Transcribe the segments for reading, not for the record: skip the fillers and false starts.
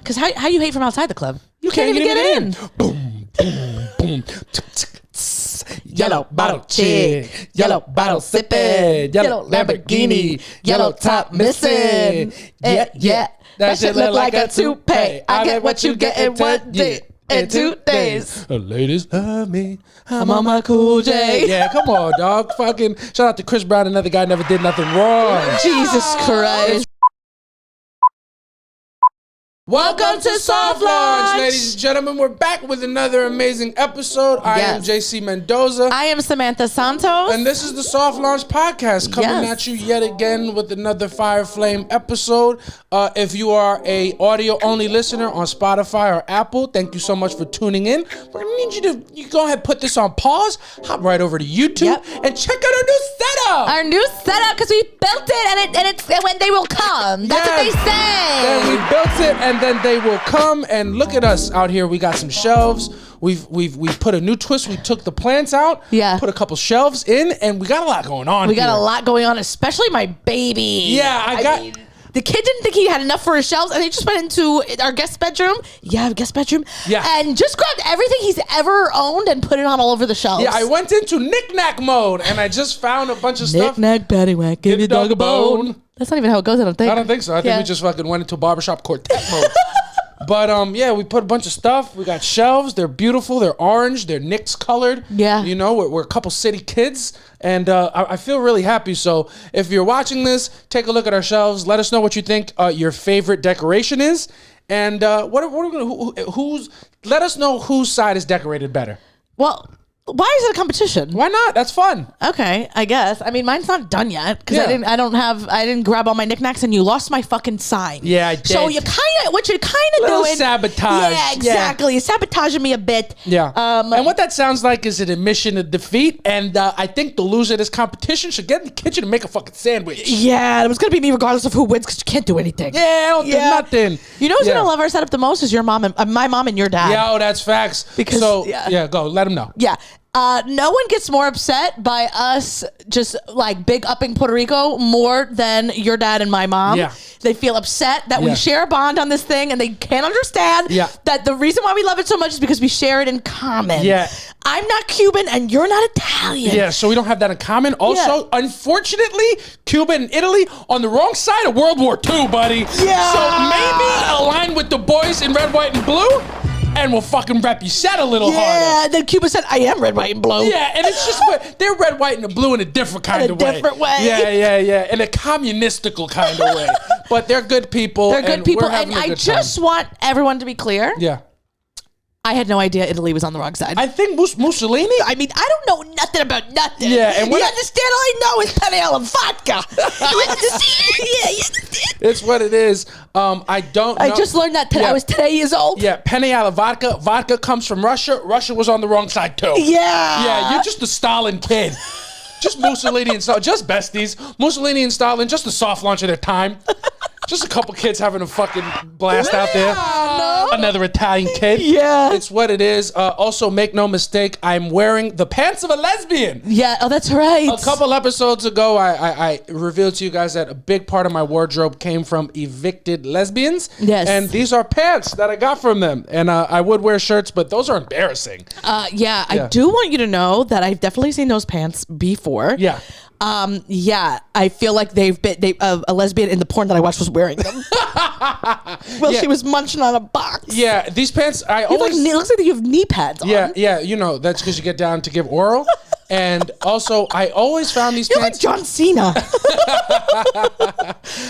Because how you hate from outside the club? You can't even get in. Boom, boom, boom. Yellow bottle chick, yellow bottle sipping, yellow Lamborghini, yellow top missing. Yeah. That shit look like a toupee. I get what you get in 1 day. In 2 days. Ladies love me. I'm on my cool J. Yeah, come on, dog. Fucking shout out to Chris Brown. Another guy never did nothing wrong. Jesus Christ. Welcome to Soft Launch, ladies and gentlemen. We're back with another amazing episode. I am JC Mendoza. I am Samantha Santos. And this is the Soft Launch Podcast coming at you yet again with another Fire Flame episode. If you are a audio-only listener on Spotify or Apple, thank you so much for tuning in. We're going to need you to go ahead and put this on pause, hop right over to YouTube, and check out our new setup. Our new setup, because we built it, and it's when they will come. That's what they say. Then we built it, and then they will come. And look at us out here. We got some shelves. We've put a new twist. We took the plants out, put a couple shelves in, and we got a lot going on. We got a lot going on, especially my baby. Yeah, I got. The kid didn't think he had enough for his shelves, and he just went into our guest bedroom. Yeah, guest bedroom. Yeah. And just grabbed everything he's ever owned and put it on all over the shelves. Yeah, I went into knick-knack mode, and I just found a bunch of stuff. Knick-knack, paddywhack, give your dog a bone. That's not even how it goes, I don't think. I don't think so. I think we just fucking went into barbershop quartet mode. But we put a bunch of stuff. We got shelves. They're beautiful. They're orange. They're Knicks colored. Yeah. You know, we're a couple city kids, and I feel really happy. So if you're watching this, take a look at our shelves. Let us know what you think your favorite decoration is, and what are we gonna let us know whose side is decorated better. Well, why is it a competition? Why not? That's fun. Okay, I guess. I mean, mine's not done yet because I didn't grab all my knicknacks, and you lost my fucking sign. Yeah, I did. So what you're kind of doing, sabotage. Yeah, exactly. You're sabotaging me a bit. Yeah. And what that sounds like is an admission of defeat, and I think the loser of this competition should get in the kitchen and make a fucking sandwich. Yeah, it was gonna be me regardless of who wins because you can't do anything. Yeah, I don't do nothing. You know who's gonna love our setup the most is your mom and my mom and your dad. Yeah, oh, that's facts. Because go let them know. Yeah. No one gets more upset by us just like big upping Puerto Rico more than your dad and my mom. Yeah. They feel upset that we share a bond on this thing, and they can't understand that the reason why we love it so much is because we share it in common. Yeah. I'm not Cuban and you're not Italian. Yeah, so we don't have that in common. Also, unfortunately, Cuba and Italy on the wrong side of World War II, buddy. Yeah. So maybe align with the boys in red, white, and blue. And we'll fucking rep you set a little harder. Yeah, then Cuba said, I am red, white, and blue. Yeah, and it's just, they're red, white, and blue in a different kind of way. different way. Yeah. In a communistical kind of way. But they're good people. They're good people. And I just want everyone to be clear. Yeah. I had no idea Italy was on the wrong side. I think Mussolini? I mean, I don't know nothing about nothing. Yeah. And you understand? All I know is penne and vodka. You understand? Yeah, you understand? It's what it is. I don't know. I just learned that today. I was today years old. Yeah, penne alla vodka. Vodka comes from Russia. Russia was on the wrong side, too. Yeah. Yeah, you're just a Stalin kid. Just Mussolini and Stalin. Just besties. Mussolini and Stalin, just the soft launch of their time. Just a couple kids having a fucking blast out there. No. Another Italian kid. Yeah. It's what it is. Also, make no mistake, I'm wearing the pants of a lesbian. Yeah, oh, that's right. A couple episodes ago, I revealed to you guys that a big part of my wardrobe came from evicted lesbians. Yes. And these are pants that I got from them. And I would wear shirts, but those are embarrassing. Yeah, I do want you to know that I've definitely seen those pants before. Yeah. I feel like a lesbian in the porn that I watched was wearing them. She was munching on a box. Yeah, these pants, it looks like you have knee pads on. Yeah, you know, that's because you get down to give oral. And also, I always found these pants. You're like John Cena.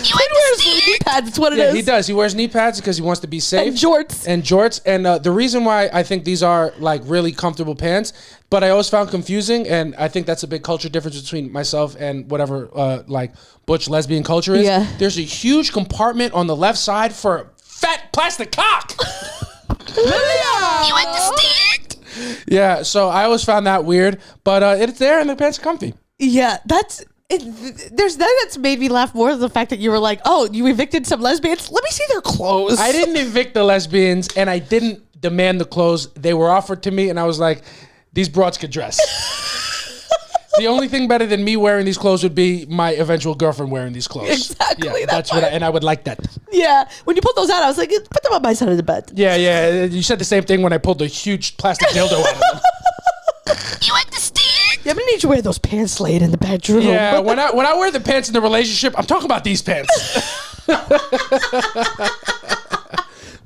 He wears knee pads, that's what it is. He does. He wears knee pads because he wants to be safe. And jorts. And the reason why I think these are like really comfortable pants, but I always found confusing, and I think that's a big culture difference between myself and whatever like butch lesbian culture is. Yeah. There's a huge compartment on the left side for a fat plastic cock. You understand? Yeah, so I always found that weird, but it's there and the pants are comfy. Yeah, there's that that's made me laugh more than the fact that you were like, oh, you evicted some lesbians? Let me see their clothes. I didn't evict the lesbians, and I didn't demand the clothes. They were offered to me, and I was like, these broads could dress. The only thing better than me wearing these clothes would be my eventual girlfriend wearing these clothes. Exactly. Yeah, that's what and I would like that. Yeah. When you pulled those out, I was like, put them on my side of the bed. Yeah. You said the same thing when I pulled the huge plastic dildo out of them. You understand? Yeah, I'm gonna need you to wear those pants laid in the bedroom. Yeah, when I wear the pants in the relationship, I'm talking about these pants.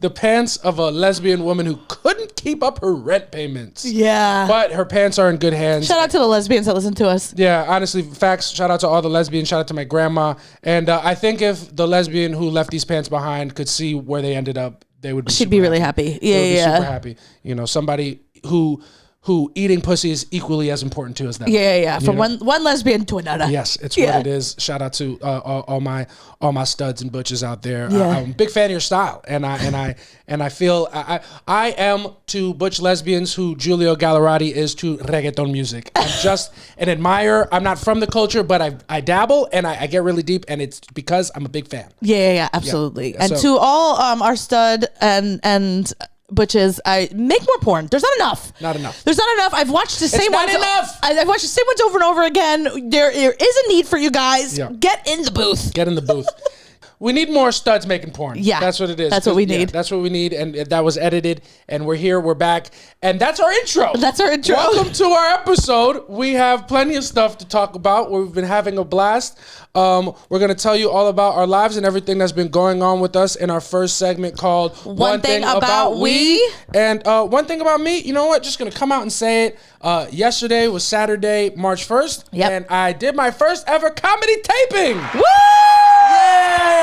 The pants of a lesbian woman who couldn't keep up her rent payments. Yeah. But her pants are in good hands. Shout out to the lesbians that listen to us. Yeah, honestly, facts. Shout out to all the lesbians. Shout out to my grandma. And I think if the lesbian who left these pants behind could see where they ended up, they would be She'd be really happy. Yeah. Super happy. You know, somebody who eating pussy is equally as important to as them. Yeah. From one lesbian to another. Yes, it's what it is. Shout out to all my studs and butches out there. Yeah. I'm a big fan of your style, and I feel I am to butch lesbians who Giulio Gallerati is to reggaeton music. I'm just an admirer. I'm not from the culture, but I dabble and I get really deep, and it's because I'm a big fan. Yeah, absolutely. Yeah. And to all our stud and butches, I make more porn. There's not enough. There's not enough. I've watched the same ones. I've watched the same ones over and over again. There is a need for you guys. Yeah. Get in the booth. We need more studs making porn. Yeah. That's what it is. That's what we need. Yeah, that's what we need. And that was edited. And we're here. We're back. And that's our intro. Welcome to our episode. We have plenty of stuff to talk about. We've been having a blast. We're going to tell you all about our lives and everything that's been going on with us in our first segment called One Thing About We. And one thing about me, you know what? Just going to come out and say it. Yesterday was Saturday, March 1st. Yep. And I did my first ever comedy taping. Woo!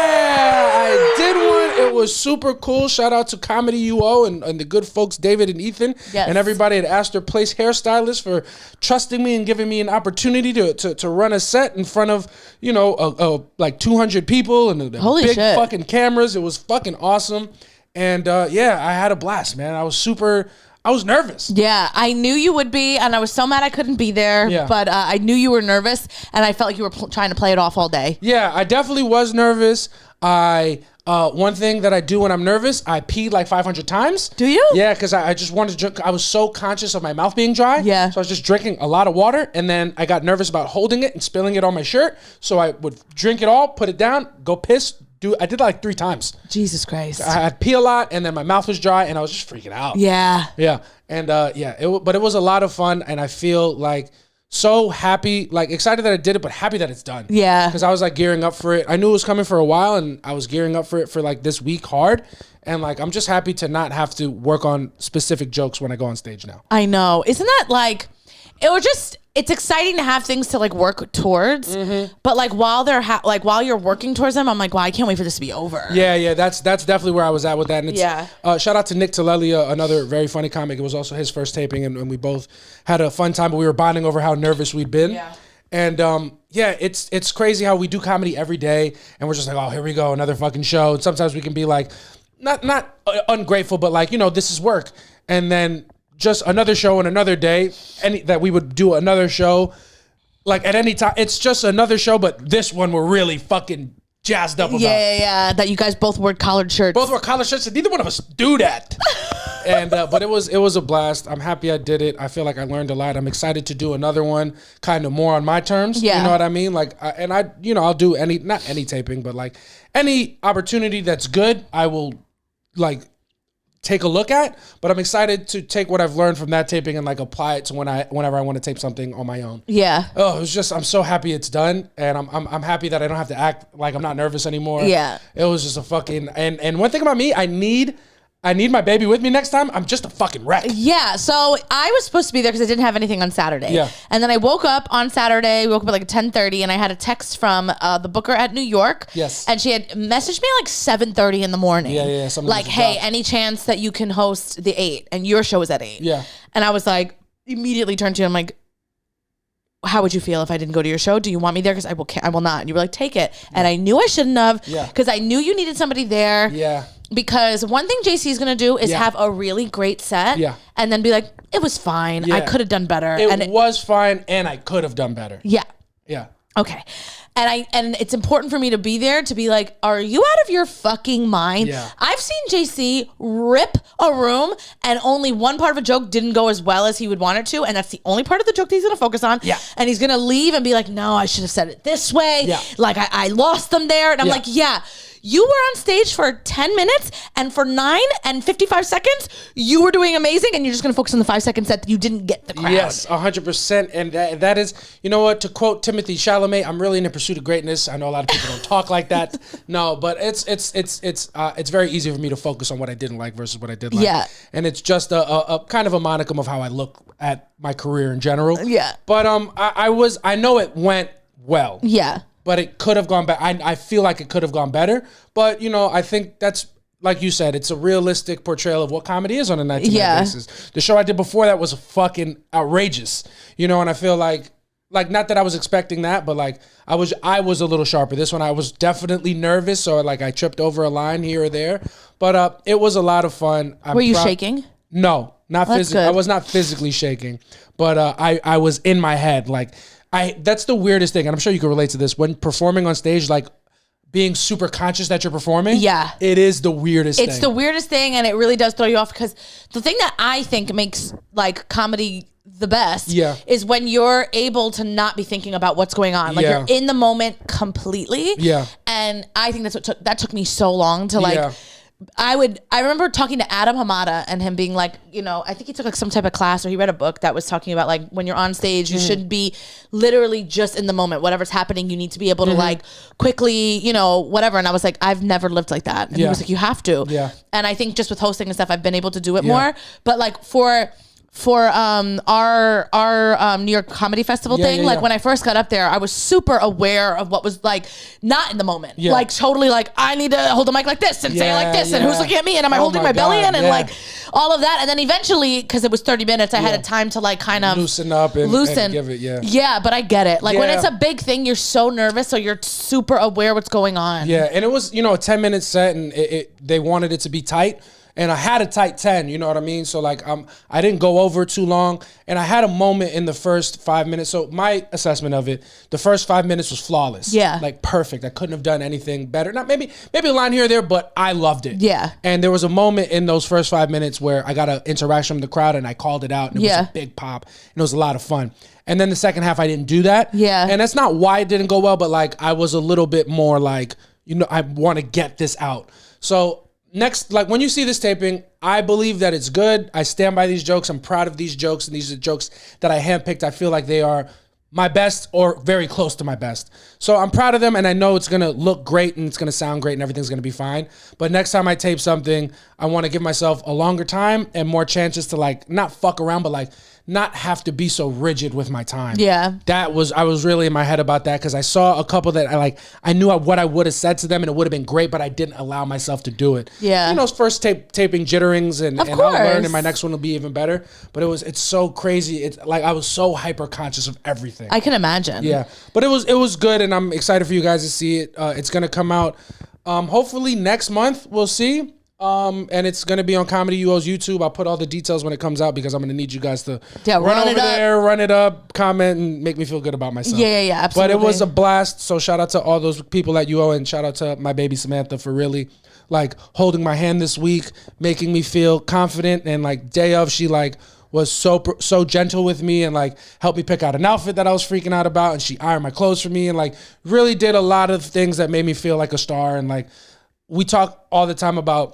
Yeah, I did one. It was super cool. Shout out to Comedy UO and the good folks, David and Ethan, and everybody at Astor Place Hairstylist for trusting me and giving me an opportunity to run a set in front of, you know, like 200 people and Holy big shit. fucking cameras. It was fucking awesome. And yeah, I had a blast, man. I was nervous. Yeah, I knew you would be, and I was so mad I couldn't be there, but I knew you were nervous, and I felt like you were trying to play it off all day. Yeah, I definitely was nervous. One thing that I do when I'm nervous, I pee like 500 times. Do you? Yeah, because I just wanted to drink. I was so conscious of my mouth being dry. Yeah. So I was just drinking a lot of water, and then I got nervous about holding it and spilling it on my shirt. So I would drink it all, put it down, go piss. I did that like 3 times. Jesus Christ. I'd pee a lot, and then my mouth was dry, and I was just freaking out. Yeah. Yeah. And but it was a lot of fun, and I feel like so happy, like excited that I did it, but happy that it's done. Yeah. Because I was like gearing up for it. I knew it was coming for a while, and I was gearing up for it for like this week hard. And like, I'm just happy to not have to work on specific jokes when I go on stage now. I know. Isn't that like, it's exciting to have things to like work towards, but like while they're while you're working towards them, I'm like, wow, I can't wait for this to be over. Yeah, that's definitely where I was at with that. And it's, shout out to Nick Telelia, another very funny comic. It was also his first taping, and we both had a fun time, but we were bonding over how nervous we'd been. Yeah. And it's crazy how we do comedy every day, and we're just like, oh, here we go, another fucking show. And sometimes we can be like, not ungrateful, but like, you know, this is work, and then just another show on another day, that we would do another show, like at any time. It's just another show, but this one we're really fucking jazzed up about. Yeah. That you guys both wore collared shirts. And neither one of us do that. And but it was a blast. I'm happy I did it. I feel like I learned a lot. I'm excited to do another one, kind of more on my terms. Yeah. You know what I mean? Like, I'll do not any taping, but like any opportunity that's good, I will like take a look at, but I'm excited to take what I've learned from that taping and like apply it to whenever I want to tape something on my own. Yeah. Oh, I'm so happy it's done, and I'm happy that I don't have to act like I'm not nervous anymore. Yeah. It was just a fucking and one thing about me, I need my baby with me next time. I'm just a fucking wreck. Yeah. So I was supposed to be there because I didn't have anything on Saturday. Yeah. And then I woke up on Saturday, at like 10:30, and I had a text from the booker at New York. Yes. And she had messaged me like 7:30 in the morning. Yeah. Like, hey, any chance that you can host the 8? And your show is at 8. Yeah. And I was like, immediately turned to you. I'm like, how would you feel if I didn't go to your show? Do you want me there? Because I will not. And you were like, take it. Yeah. And I knew I shouldn't have. Yeah. Because I knew you needed somebody there. Yeah. Because one thing JC is going to do is have a really great set and then be like, it was fine. I could have done better. It was fine, and I could have done better. Yeah. Yeah. Okay. And it's important for me to be there to be like, are you out of your fucking mind? Yeah. I've seen JC rip a room and only one part of a joke didn't go as well as he would want it to. And that's the only part of the joke that he's going to focus on. Yeah. And he's going to leave and be like, no, I should have said it this way. Yeah. Like I lost them there. And I'm like, yeah. You were on stage for 10 minutes and for 9 and 55 seconds, you were doing amazing and you're just going to focus on the 5 seconds that you didn't get the crowd. Yes, 100%. And that is, you know what, to quote Timothy Chalamet, I'm really in the pursuit of greatness. I know a lot of people don't talk like that. No, but it's very easy for me to focus on what I didn't like versus what I did like. Yeah. And it's just a kind of a monicum of how I look at my career in general. Yeah. But I know it went well. Yeah. But it could have gone better. I feel like it could have gone better. But, you know, I think that's, like you said, it's a realistic portrayal of what comedy is on a night-to-night basis. The show I did before that was fucking outrageous. You know, and I feel like not that I was expecting that, but like I was a little sharper. This one I was definitely nervous, or like I tripped over a line here or there. But it was a lot of fun. Were you shaking? No, not physically. I was not physically shaking, but I was in my head. Like that's the weirdest thing, and I'm sure you can relate to this. When performing on stage, like being super conscious that you're performing, it is the weirdest thing. It's the weirdest thing, and it really does throw you off, because the thing that I think makes like comedy the best is when you're able to not be thinking about what's going on. Like you're in the moment completely. Yeah. And I think that's what took me so long to like I remember talking to Adam Hamada and him being like, you know, I think he took like some type of class or he read a book that was talking about like when you're on stage, you should be literally just in the moment. Whatever's happening, you need to be able to like quickly, you know, whatever. And I was like, I've never lived like that. And he was like, you have to. Yeah. And I think just with hosting and stuff, I've been able to do it more. But like for our New York Comedy Festival thing, like when I first got up there, I was super aware of what was like not in the moment, like totally like I need to hold the mic like this and say it like this, and who's looking at me, and am I holding my belly in, and like all of that, and then eventually, because it was 30 minutes, I had a time to like kind of loosen up and give it, but I get it. Like when it's a big thing, you're so nervous, so you're super aware what's going on. Yeah, and it was, you know, a 10-minute set, and they wanted it to be tight. And I had a tight 10, you know what I mean? So like I didn't go over too long, and I had a moment in the first 5 minutes. So my assessment of it, the first 5 minutes was flawless. Yeah. Like perfect. I couldn't have done anything better. Not maybe a line here or there, but I loved it. Yeah. And there was a moment in those first 5 minutes where I got an interaction from the crowd and I called it out, and it was a big pop, and it was a lot of fun. And then the second half I didn't do that. Yeah. And that's not why it didn't go well, but like I was a little bit more like, you know, I want to get this out. So next, like when you see this taping, I believe that it's good. I stand by these jokes. I'm proud of these jokes, and these are jokes that I handpicked. I feel like they are my best or very close to my best. So I'm proud of them, and I know it's going to look great and it's going to sound great and everything's going to be fine. But next time I tape something, I want to give myself a longer time and more chances to like not fuck around, but like not have to be so rigid with my time. Yeah. I was really in my head about that, because I saw a couple that I knew what I would have said to them and it would have been great, but I didn't allow myself to do it. Yeah. You know, first taping jitterings, and I'll learn, and my next one will be even better. But it's so crazy. It's like I was so hyper conscious of everything. I can imagine. Yeah. But it was good, and I'm excited for you guys to see it. It's gonna come out hopefully next month. We'll see. And it's going to be on Comedy UO's YouTube. I'll put all the details when it comes out, because I'm going to need you guys to run over there, run it up, comment, and make me feel good about myself. Yeah, absolutely. But it was a blast. So shout out to all those people at UO, and shout out to my baby Samantha for really like holding my hand this week, making me feel confident. And like day of, she like was so gentle with me and like helped me pick out an outfit that I was freaking out about. And she ironed my clothes for me and like really did a lot of things that made me feel like a star. And like we talk all the time about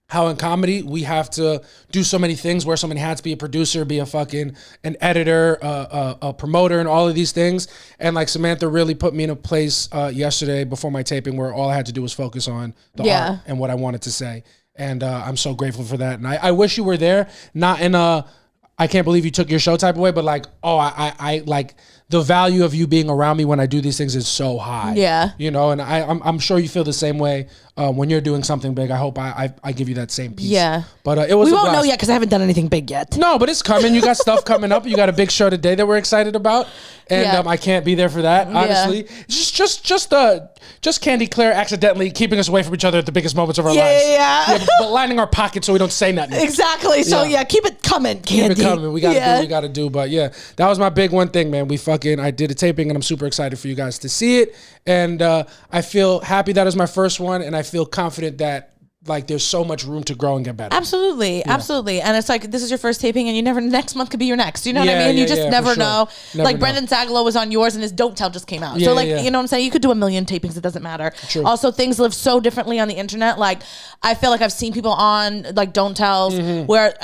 how in comedy we have to do so many things, wear so many hats, be a producer, be an editor, a promoter, and all of these things. And like Samantha really put me in a place yesterday before my taping where all I had to do was focus on the art and what I wanted to say. And I'm so grateful for that. And I wish you were there, not in a I can't believe you took your show type of way, but like, I like the value of you being around me when I do these things is so high. Yeah. You know, and I'm sure you feel the same way when you're doing something big. I hope I give you that same piece. Yeah. But it was. We won't know yet because I haven't done anything big yet. No, but it's coming. You got stuff coming up. You got a big show today that we're excited about, and I can't be there for that. Honestly, just Candy Claire accidentally keeping us away from each other at the biggest moments of our lives. Yeah, but lining our pockets so we don't say nothing. Exactly. So keep it coming, Candy. Keep it coming. We got to do what we got to do. But yeah, that was my big one thing, man. We fucking I did a taping, and I'm super excited for you guys to see it. And I feel happy that it was my first one, and I feel confident that like there's so much room to grow and get better. Absolutely. And it's like, this is your first taping and you never, next month could be your next. You know what I mean? You just never know. Like Brendan Zagalo was on yours and his Don't Tell just came out. So like, you know what I'm saying? You could do a million tapings. It doesn't matter. True. Also, things live so differently on the internet. Like I feel like I've seen people on like Don't Tells where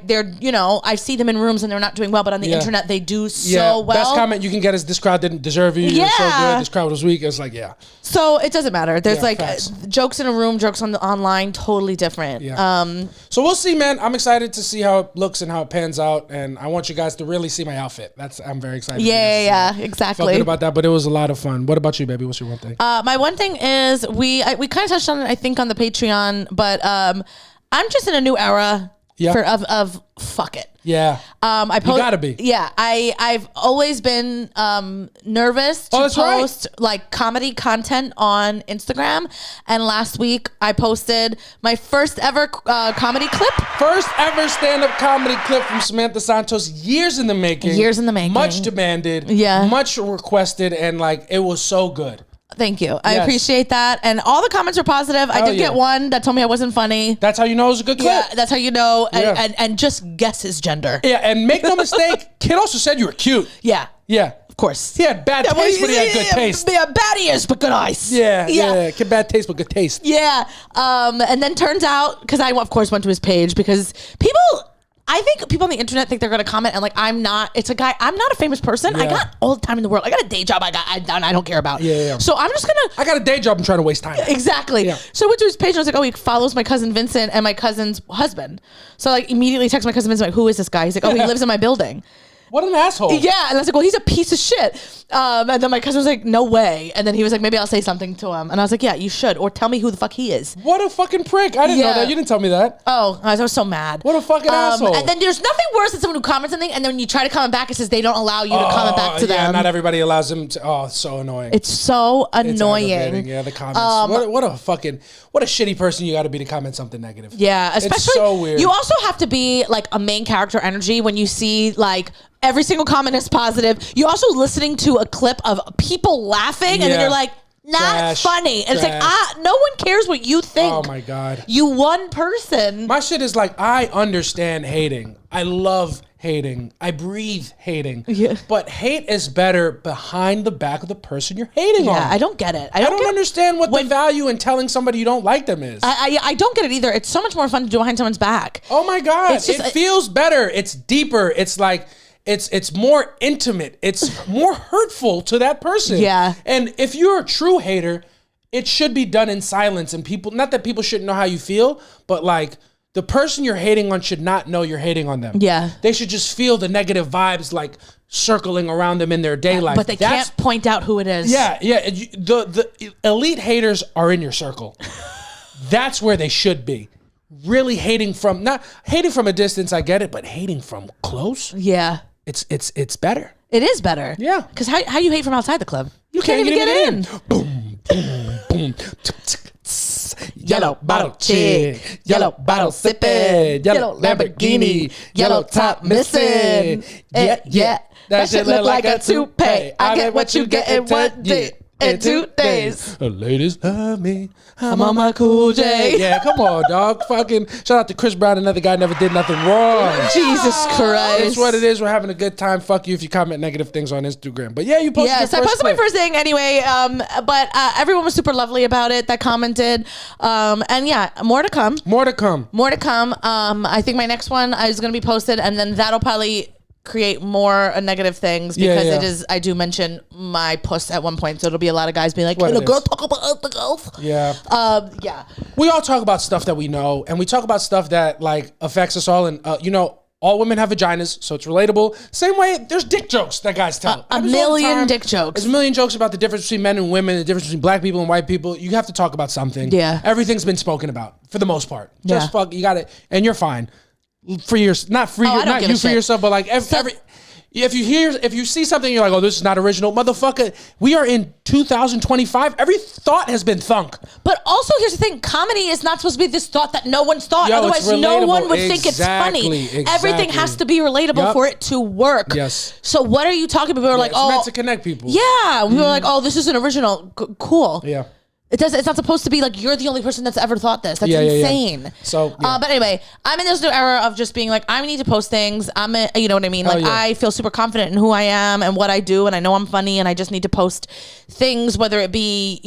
they're, you know, I see them in rooms and they're not doing well, but on the internet they do so well. Best comment you can get is, this crowd didn't deserve you. You're so good. This crowd was weak. It's like, So it doesn't matter. There's like jokes in a room, jokes on the online, totally different. So we'll see, man. I'm excited to see how it looks and how it pans out, and I want you guys to really see my outfit. I'm very excited. Exactly. Felt good about that, but it was a lot of fun. What about you, baby? What's your one thing? My one thing is we kind of touched on it, I think, on the Patreon, but I'm just in a new era of fuck it. Yeah. You gotta be. Yeah. I've always been nervous to post like comedy content on Instagram. And last week I posted my first ever comedy clip. First ever stand-up comedy clip from Samantha Santos. Years in the making. Much demanded. Yeah. Much requested, and like it was so good. Thank you. I appreciate that. And all the comments were positive. I did get one that told me I wasn't funny. That's how you know it was a good clip. Yeah, that's how you know. And just guess his gender. Yeah, and make no mistake, kid also said you were cute. Yeah. Yeah. Of course. He had bad taste, but he had good taste. Yeah, bad ears, but good eyes. Yeah. Bad taste, but good taste. Yeah. And then turns out, because I, of course, went to his page, because I think people on the internet think they're going to comment, and like, I'm not a famous person. I got all the time in the world. I got a day job I don't care about. So I'm just going to. I got a day job. I'm trying to waste time. Exactly. Yeah. So I went to his page and I was like, oh, he follows my cousin Vincent and my cousin's husband. So like immediately text my cousin Vincent, like, who is this guy? He's like, oh, he lives in my building. What an asshole. Yeah. And I was like, well, he's a piece of shit. And then my cousin was like, no way. And then he was like, maybe I'll say something to him. And I was like, yeah, you should. Or tell me who the fuck he is. What a fucking prick. I didn't know that. You didn't tell me that. Oh, I was so mad. What a fucking asshole. And then there's nothing worse than someone who comments something, and then when you try to comment back, it says they don't allow you to comment back to them. Yeah, not everybody allows them to. Oh, it's so annoying. It's so annoying. Yeah, the comments. What a shitty person you got to be to comment something negative. Yeah, especially. It's so weird. You also have to be like a main character energy when you see like every single comment is positive. You're also listening to a clip of people laughing, and then you're like, not funny. And it's like, no one cares what you think. Oh my God. You one person. My shit is like, I understand hating. I love hating. I breathe hating. Yeah. But hate is better behind the back of the person you're hating on. Yeah, I don't get it. I don't understand what the value in telling somebody you don't like them is. I don't get it either. It's so much more fun to do behind someone's back. Oh my God. It feels better. It's deeper. It's like, it's more intimate. It's more hurtful to that person. Yeah. And if you're a true hater, it should be done in silence. And people, not that people shouldn't know how you feel, but like the person you're hating on should not know you're hating on them. Yeah. They should just feel the negative vibes like circling around them in their day life. But they can't point out who it is. Yeah. The elite haters are in your circle. That's where they should be. Really not hating from a distance, I get it, but hating from close? Yeah. It's better. It is better. Yeah. Because how you hate from outside the club? You can't even get in. Boom, boom, boom. Yellow bottle chick, yellow bottle sipping, yellow Lamborghini, yellow top missing. Yeah. That shit look like a toupee. I get what you get in 1 day. In 2 days. Ladies love me. I'm on my cool J. Yeah, come on, dog. Fucking shout out to Chris Brown, another guy never did nothing wrong. Jesus Christ. That's what it is. We're having a good time. Fuck you if you comment negative things on Instagram. But yeah, you posted your first I posted clip. my first thing anyway. But everyone was super lovely about it that commented. And yeah, more to come. I think my next one is going to be posted, and then that'll probably create more negative things because I do mention my puss at one point, so it'll be a lot of guys being like, can a girl talk about other girls? Yeah. We all talk about stuff that we know, and we talk about stuff that like affects us all, and all women have vaginas, so it's relatable. Same way, there's dick jokes that guys tell. A million dick jokes. There's a million jokes about the difference between men and women, the difference between black people and white people. You have to talk about something. Yeah. Everything's been spoken about for the most part. Just fuck, you got it, and you're fine. For yourself, not you for yourself, but like every if you see something, you're like, oh, this is not original, motherfucker. We are in 2025. Every thought has been thunk. But also, here's the thing: comedy is not supposed to be this thought that no one's thought. Yo, otherwise, no one would think it's funny. Exactly. Everything has to be relatable for it to work. Yes. So what are you talking about? We're like, it's meant to connect people. Yeah. We were like, oh, this is an original. Cool. Yeah. It's not supposed to be like you're the only person that's ever thought this. That's insane. Yeah. So, but anyway, I'm in this new era of just being like, I need to post things. You know what I mean? Like, I feel super confident in who I am and what I do, and I know I'm funny, and I just need to post things, whether it be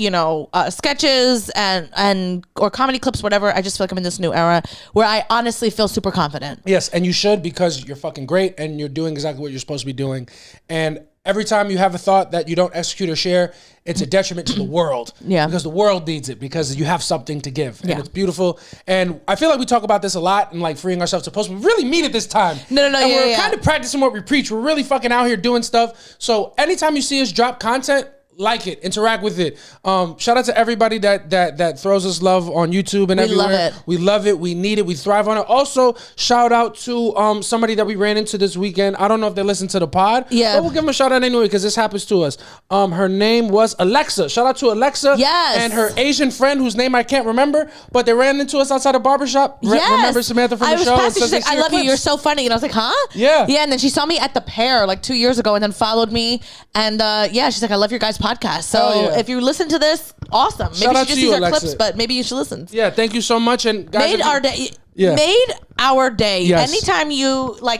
sketches and or comedy clips, whatever. I just feel like I'm in this new era where I honestly feel super confident. Yes, and you should, because you're fucking great and you're doing exactly what you're supposed to be doing. And every time you have a thought that you don't execute or share, it's a detriment to the world. Yeah. Because the world needs it, because you have something to give. And it's beautiful. And I feel like we talk about this a lot and like freeing ourselves to post. We really mean it this time. No. And we're kind of practicing what we preach. We're really fucking out here doing stuff. So anytime you see us drop content, like it, interact with it. Shout out to everybody that throws us love on YouTube and everywhere. Love it. We love it. We need it. We thrive on it. Also, shout out to somebody that we ran into this weekend. I don't know if they listen to the pod. Yeah. But we'll give them a shout out anyway, because this happens to us. Her name was Alexa. Shout out to Alexa. Yes. And her Asian friend, whose name I can't remember, but they ran into us outside a barbershop. Yes. Remember Samantha from the show? I was she's like, I love you. You're so funny. And I was like, huh? Yeah. Yeah. And then she saw me at the Pear like 2 years ago and then followed me. And she's like, I love your guys' podcast. So if you listen to this, awesome. Maybe she just sees our clips, but maybe you should listen. Yeah, thank you so much. And guys, made our day. Yeah. Made our day. Yes. Anytime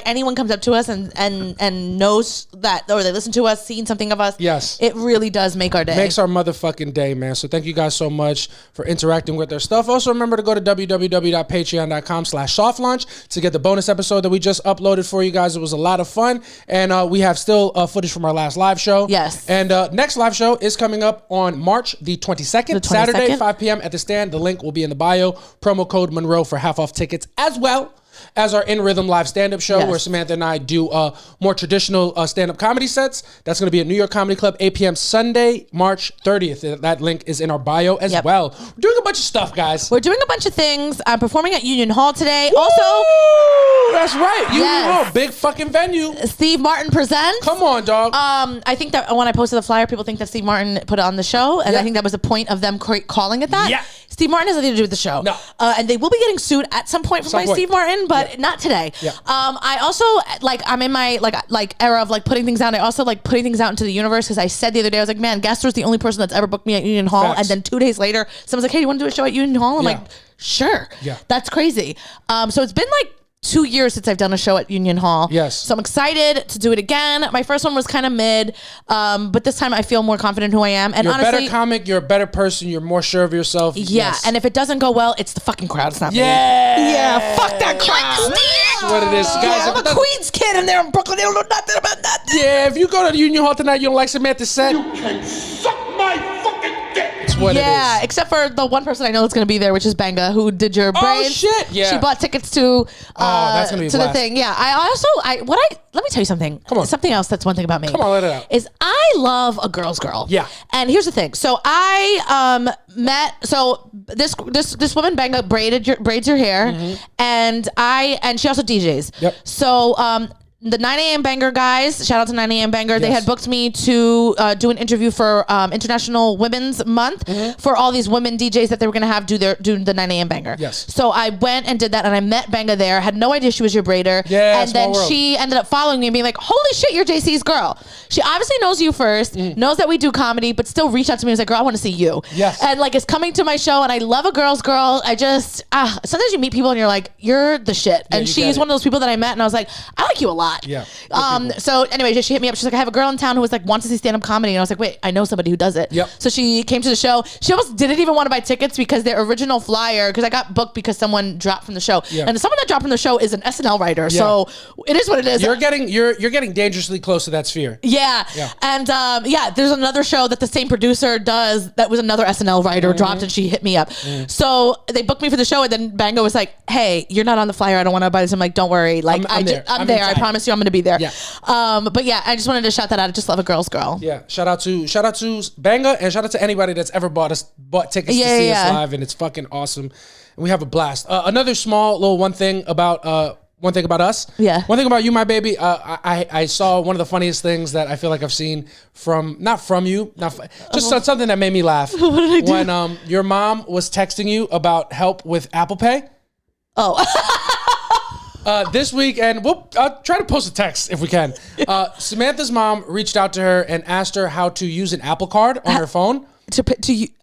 anyone comes up to us and knows that, or they listen to us, seen something of us, yes, it really does make our day. Makes our motherfucking day, man. So thank you guys so much for interacting with our stuff. Also, remember to go to www.patreon.com/softlaunch to get the bonus episode that we just uploaded for you guys. It was a lot of fun. And we have still footage from our last live show. Yes. And next live show is coming up on March the 22nd, Saturday, 5 p.m. at the Stand. The link will be in the bio. Promo code Monroe for half off tickets, as well as our In Rhythm live stand-up show, where Samantha and I do more traditional stand-up comedy sets. That's going to be at New York Comedy Club, 8 p.m. Sunday, March 30th. That link is in our bio as well. We're doing a bunch of stuff, guys. We're doing a bunch of things. I'm performing at Union Hall today. Woo! Also, that's right. Union Hall, big fucking venue. Steve Martin presents. Come on, dog. I think that when I posted the flyer, people think that Steve Martin put it on the show, and I think that was the point of them calling it that. Yeah. Steve Martin has nothing to do with the show. No. And they will be getting sued at some point from Steve Martin, but not today. Yeah. I also, I'm in my, era of, putting things out. I also like putting things out into the universe, because I said the other day, I was like, man, Gastor's the only person that's ever booked me at Union Hall. Facts. And then 2 days later, someone's like, hey, you want to do a show at Union Hall? I'm like, sure. Yeah. That's crazy. So it's been 2 years since I've done a show at Union Hall. Yes. So I'm excited to do it again. My first one was kind of mid, but this time I feel more confident who I am. And you're honestly, a better comic. You're a better person. You're more sure of yourself. Yeah. Yes. And if it doesn't go well, it's the fucking crowd. It's not me. Yeah. Fuck that crowd. That's what it is, guys. I'm a Queens kid, and they're in Brooklyn. They don't know nothing about that. Yeah. If you go to the Union Hall tonight, you don't like Samantha's set, you can suck my fucking dick. That's what it is. Yeah, except for the one person I know that's going to be there, which is Benga, who did your braids. Oh shit! Yeah, she bought tickets to that's gonna be to the thing. Yeah, let me tell you something. Come on, something else that's one thing about me. Come on, let it out. Is I love a girl's girl. Yeah, and here's the thing. So I met this woman Benga braids her hair, and she also DJs. Yep. So the 9 a.m. Banger guys, shout out to 9 a.m. Banger. Yes. They had booked me to do an interview for International Women's Month for all these women DJs that they were going to have do the 9 a.m. Banger. Yes. So I went and did that, and I met Benga there. Had no idea she was your braider. Yeah, and then she ended up following me and being like, holy shit, you're JC's girl. She obviously knows you first, knows that we do comedy, but still reached out to me and was like, girl, I want to see you. Yes. And is coming to my show, and I love a girl's girl. I just, sometimes you meet people and you're like, you're the shit. And she's one of those people that I met, and I was like, I like you a lot. Yeah. So anyway, she hit me up. She's like, I have a girl in town who wants to see stand-up comedy. And I was like, wait, I know somebody who does it. Yep. So she came to the show. She almost didn't even want to buy tickets because their original flyer, because I got booked because someone dropped from the show. Yeah. And someone that dropped from the show is an SNL writer. Yeah. So it is what it is. You're getting dangerously close to that sphere. Yeah. And there's another show that the same producer does that was another SNL writer dropped, and she hit me up. So they booked me for the show, and then Bango was like, hey, you're not on the flyer. I don't want to buy this. I'm like, don't worry. I'm there. I promise you I'm going to be there. Yeah. But yeah, I just wanted to shout that out. I just love a girl's girl. Yeah. Shout out to Banga, and shout out to anybody that's ever bought tickets to see us live, and it's fucking awesome. And we have a blast. Another small little one thing about one thing about us. Yeah. One thing about you, my baby. I saw one of the funniest things that I feel like I've seen not from you, something that made me laugh. What did I do? When your mom was texting you about help with Apple Pay. Oh. This week, and I'll try to post a text if we can. Samantha's mom reached out to her and asked her how to use an Apple Card on her phone.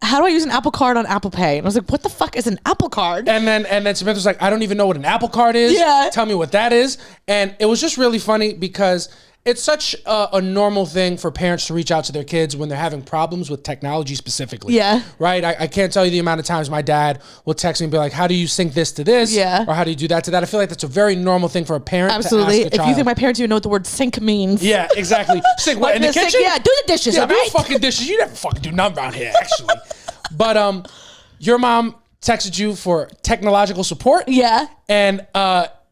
How do I use an Apple Card on Apple Pay? And I was like, what the fuck is an Apple Card? And then Samantha was like, I don't even know what an Apple Card is. Yeah. Tell me what that is. And it was just really funny because it's such a normal thing for parents to reach out to their kids when they're having problems with technology specifically. Yeah. Right? I can't tell you the amount of times my dad will text me and be like, how do you sync this to this? Yeah. Or how do you do that to that? I feel like that's a very normal thing for a parent Absolutely. to ask a child. If you think my parents even know what the word sync means. Yeah, exactly. Sync what? In the kitchen? Yeah, do the dishes, yeah, all do right? the fucking dishes. You never fucking do nothing around here, actually. But your mom texted you for technological support. Yeah. And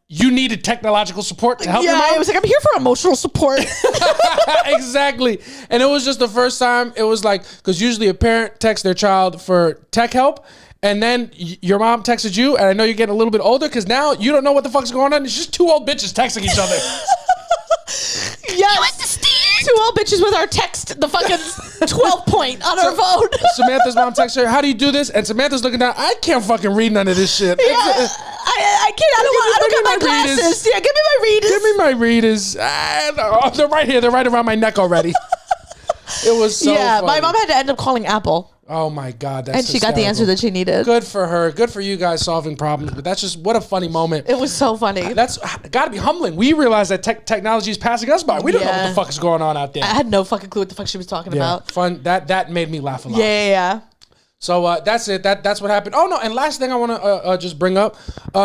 you needed technological support to help your mom? Yeah, I was like, I'm here for emotional support. Exactly. And it was just the first time, it was like, because usually a parent texts their child for tech help, and then your mom texted you, and I know you're getting a little bit older, because now you don't know what the fuck's going on. It's just two old bitches texting each other. Yes. Two old bitches with our text, the fucking 12 point on our phone. Samantha's mom texts her, how do you do this? And Samantha's looking down, I can't fucking read none of this shit. Yeah, I can't. I don't got my glasses. Yeah, give me my readers. Give me my readers. They're right here. They're right around my neck already. It was so funny. My mom had to end up calling Apple. Oh my God, that's and she got the answer that she needed. Good for her. Good for you guys solving problems. But that's just, what a funny moment. It was so funny. That's got to be humbling. We realize that technology is passing us by. We don't know what the fuck is going on out there. I had no fucking clue what the fuck she was talking about. Fun. That made me laugh a lot. Yeah. So that's it. That's what happened. Oh no! And last thing I want to just bring up,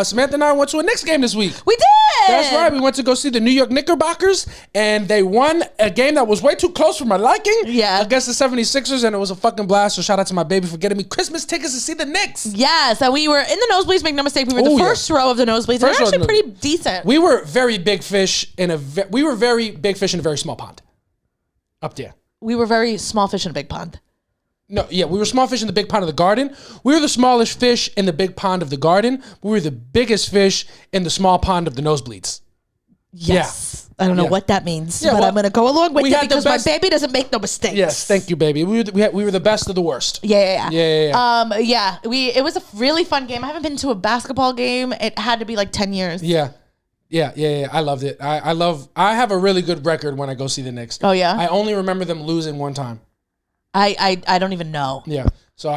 Samantha and I went to a Knicks game this week. We did. That's right. We went to go see the New York Knickerbockers, and they won a game that was way too close for my liking. Yeah. Against the 76ers, and it was a fucking blast. So shout out to my baby for getting me Christmas tickets to see the Knicks. Yes, and we were in the nosebleeds. Make no mistake, we were the first row of the nosebleeds. They're actually pretty decent. We were very big fish in a very small pond. Up there. We were very small fish in a big pond. No, yeah, we were small fish in the big pond of the garden. We were the smallest fish in the big pond of the garden. We were the biggest fish in the small pond of the nosebleeds. Yes. Yeah. I don't know what that means, but I'm going to go along with it because my baby doesn't make no mistakes. Yes, thank you, baby. We were the best of the worst. Yeah. It was a really fun game. I haven't been to a basketball game. It had to be like 10 years. Yeah. I loved it. I have a really good record when I go see the Knicks. Oh, yeah? I only remember them losing one time. I don't even know. Yeah. So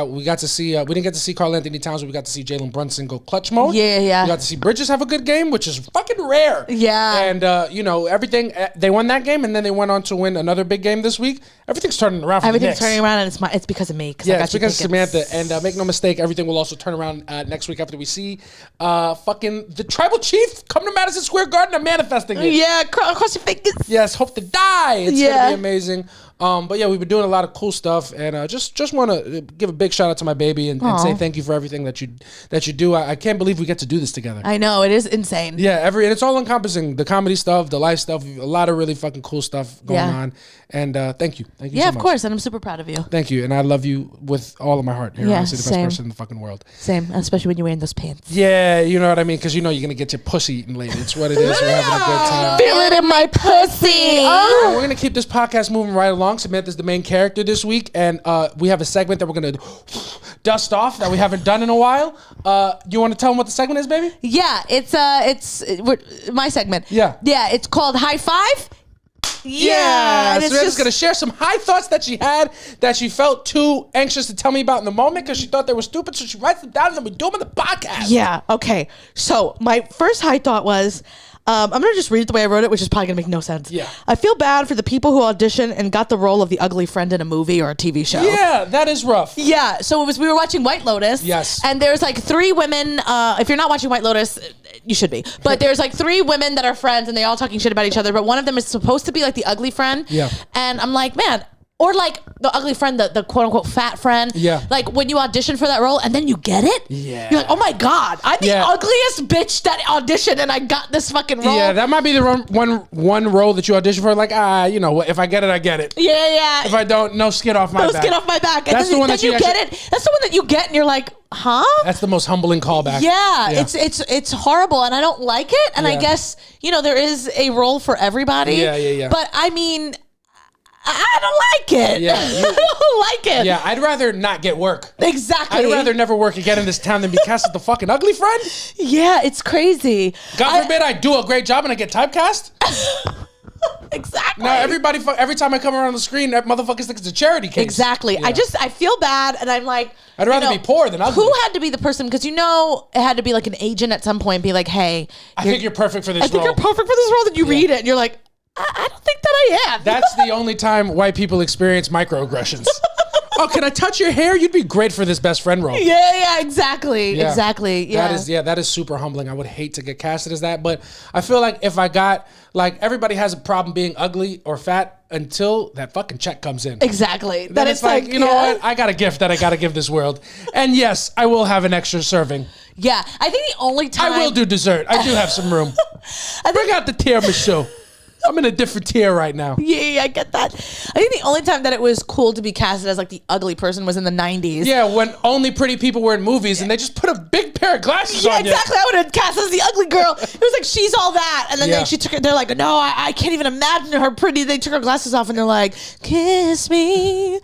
we got to see, we didn't get to see Karl Anthony Towns, but we got to see Jalen Brunson go clutch mode. Yeah. We got to see Bridges have a good game, which is fucking rare. Yeah. And, everything, they won that game, and then they went on to win another big game this week. Everything's turning around for the Knicks. Everything's turning around, and it's because of me. Yeah, it's because of Samantha. And make no mistake, everything will also turn around next week after we see fucking the Tribal Chief come to Madison Square Garden and manifesting it. Yeah, cross your fingers. Yes, hope to die. It's going to be amazing. But yeah, we've been doing a lot of cool stuff, and just want to give a big shout out to my baby and say thank you for everything that you do. I can't believe we get to do this together. I know, it is insane. Yeah, and it's all encompassing, the comedy stuff, the life stuff, a lot of really fucking cool stuff going on. And thank you so much. Of course, and I'm super proud of you. Thank you, and I love you with all of my heart. You're honestly the best person in the fucking world. Same, especially when you're wearing those pants. Yeah, you know what I mean, because you're gonna get your pussy eaten later. It's what it is. We're having a good time. Feel it in my pussy. We're gonna keep this podcast moving right along. Samantha's the main character this week, and we have a segment that we're gonna dust off that we haven't done in a while. You want to tell them what the segment is, baby? Yeah, it's my segment. Yeah, it's called High Five. Yeah, so Samantha's gonna share some high thoughts that she had that she felt too anxious to tell me about in the moment because she thought they were stupid. So she writes them down and then we do them in the podcast. Yeah. Okay. So my first high thought was, I'm gonna just read it the way I wrote it, which is probably gonna make no sense. Yeah. I feel bad for the people who auditioned and got the role of the ugly friend in a movie or a TV show. Yeah, that is rough. Yeah. So we were watching White Lotus. Yes. And there's like 3 women. If you're not watching White Lotus, you should be. But there's like 3 women that are friends and they all talking shit about each other. But one of them is supposed to be like the ugly friend. Yeah. And I'm like, man, Or like the ugly friend, the quote unquote fat friend. Yeah. Like when you audition for that role and then you get it. Yeah. You're like, oh my God, I'm the ugliest bitch that auditioned and I got this fucking role. Yeah, that might be the one role that you audition for. Like, you know, if I get it, I get it. Yeah. If I don't, no skin off my back. No skin off my back. And That's the one that you get it. That's the one that you get and you're like, huh? That's the most humbling callback. Yeah. It's horrible and I don't like it. And I guess, you know, there is a role for everybody. Yeah. But I mean, I don't like it. Yeah, I don't like it. Yeah, I'd rather not get work. Exactly. I'd rather never work again in this town than be cast as the fucking ugly friend. Yeah, it's crazy. God forbid I do a great job and I get typecast. Exactly. Now every time I come around the screen, that motherfucker thinks it's a charity case. Exactly. Yeah. I feel bad, and I'm like, I'd rather be poor than ugly. Who had to be the person? Because you know, it had to be like an agent at some point, be like, hey, I think you're perfect for this role. I think you're perfect for this role. Then you read it, and you're like, I don't think that I am. That's the only time white people experience microaggressions. Oh, can I touch your hair? You'd be great for this best friend role. Yeah, exactly. Yeah. Exactly. Yeah. That is super humbling. I would hate to get casted as that, but I feel like if I got, like, everybody has a problem being ugly or fat until that fucking check comes in. Exactly. Then it's like, you know what? I got a gift that I got to give this world. And yes, I will have an extra serving. Yeah. I think the only time I will do dessert. I do have some room. Bring out the tiramisu. I'm in a different tier right now. Yeah, I get that. I think the only time that it was cool to be casted as like the ugly person was in the 90s. Yeah, when only pretty people were in movies and they just put a big pair of glasses on you. Yeah, exactly. I would have cast as the ugly girl. It was like, she's all that. And then they're like, no, I can't even imagine her pretty. They took her glasses off and they're like, kiss me,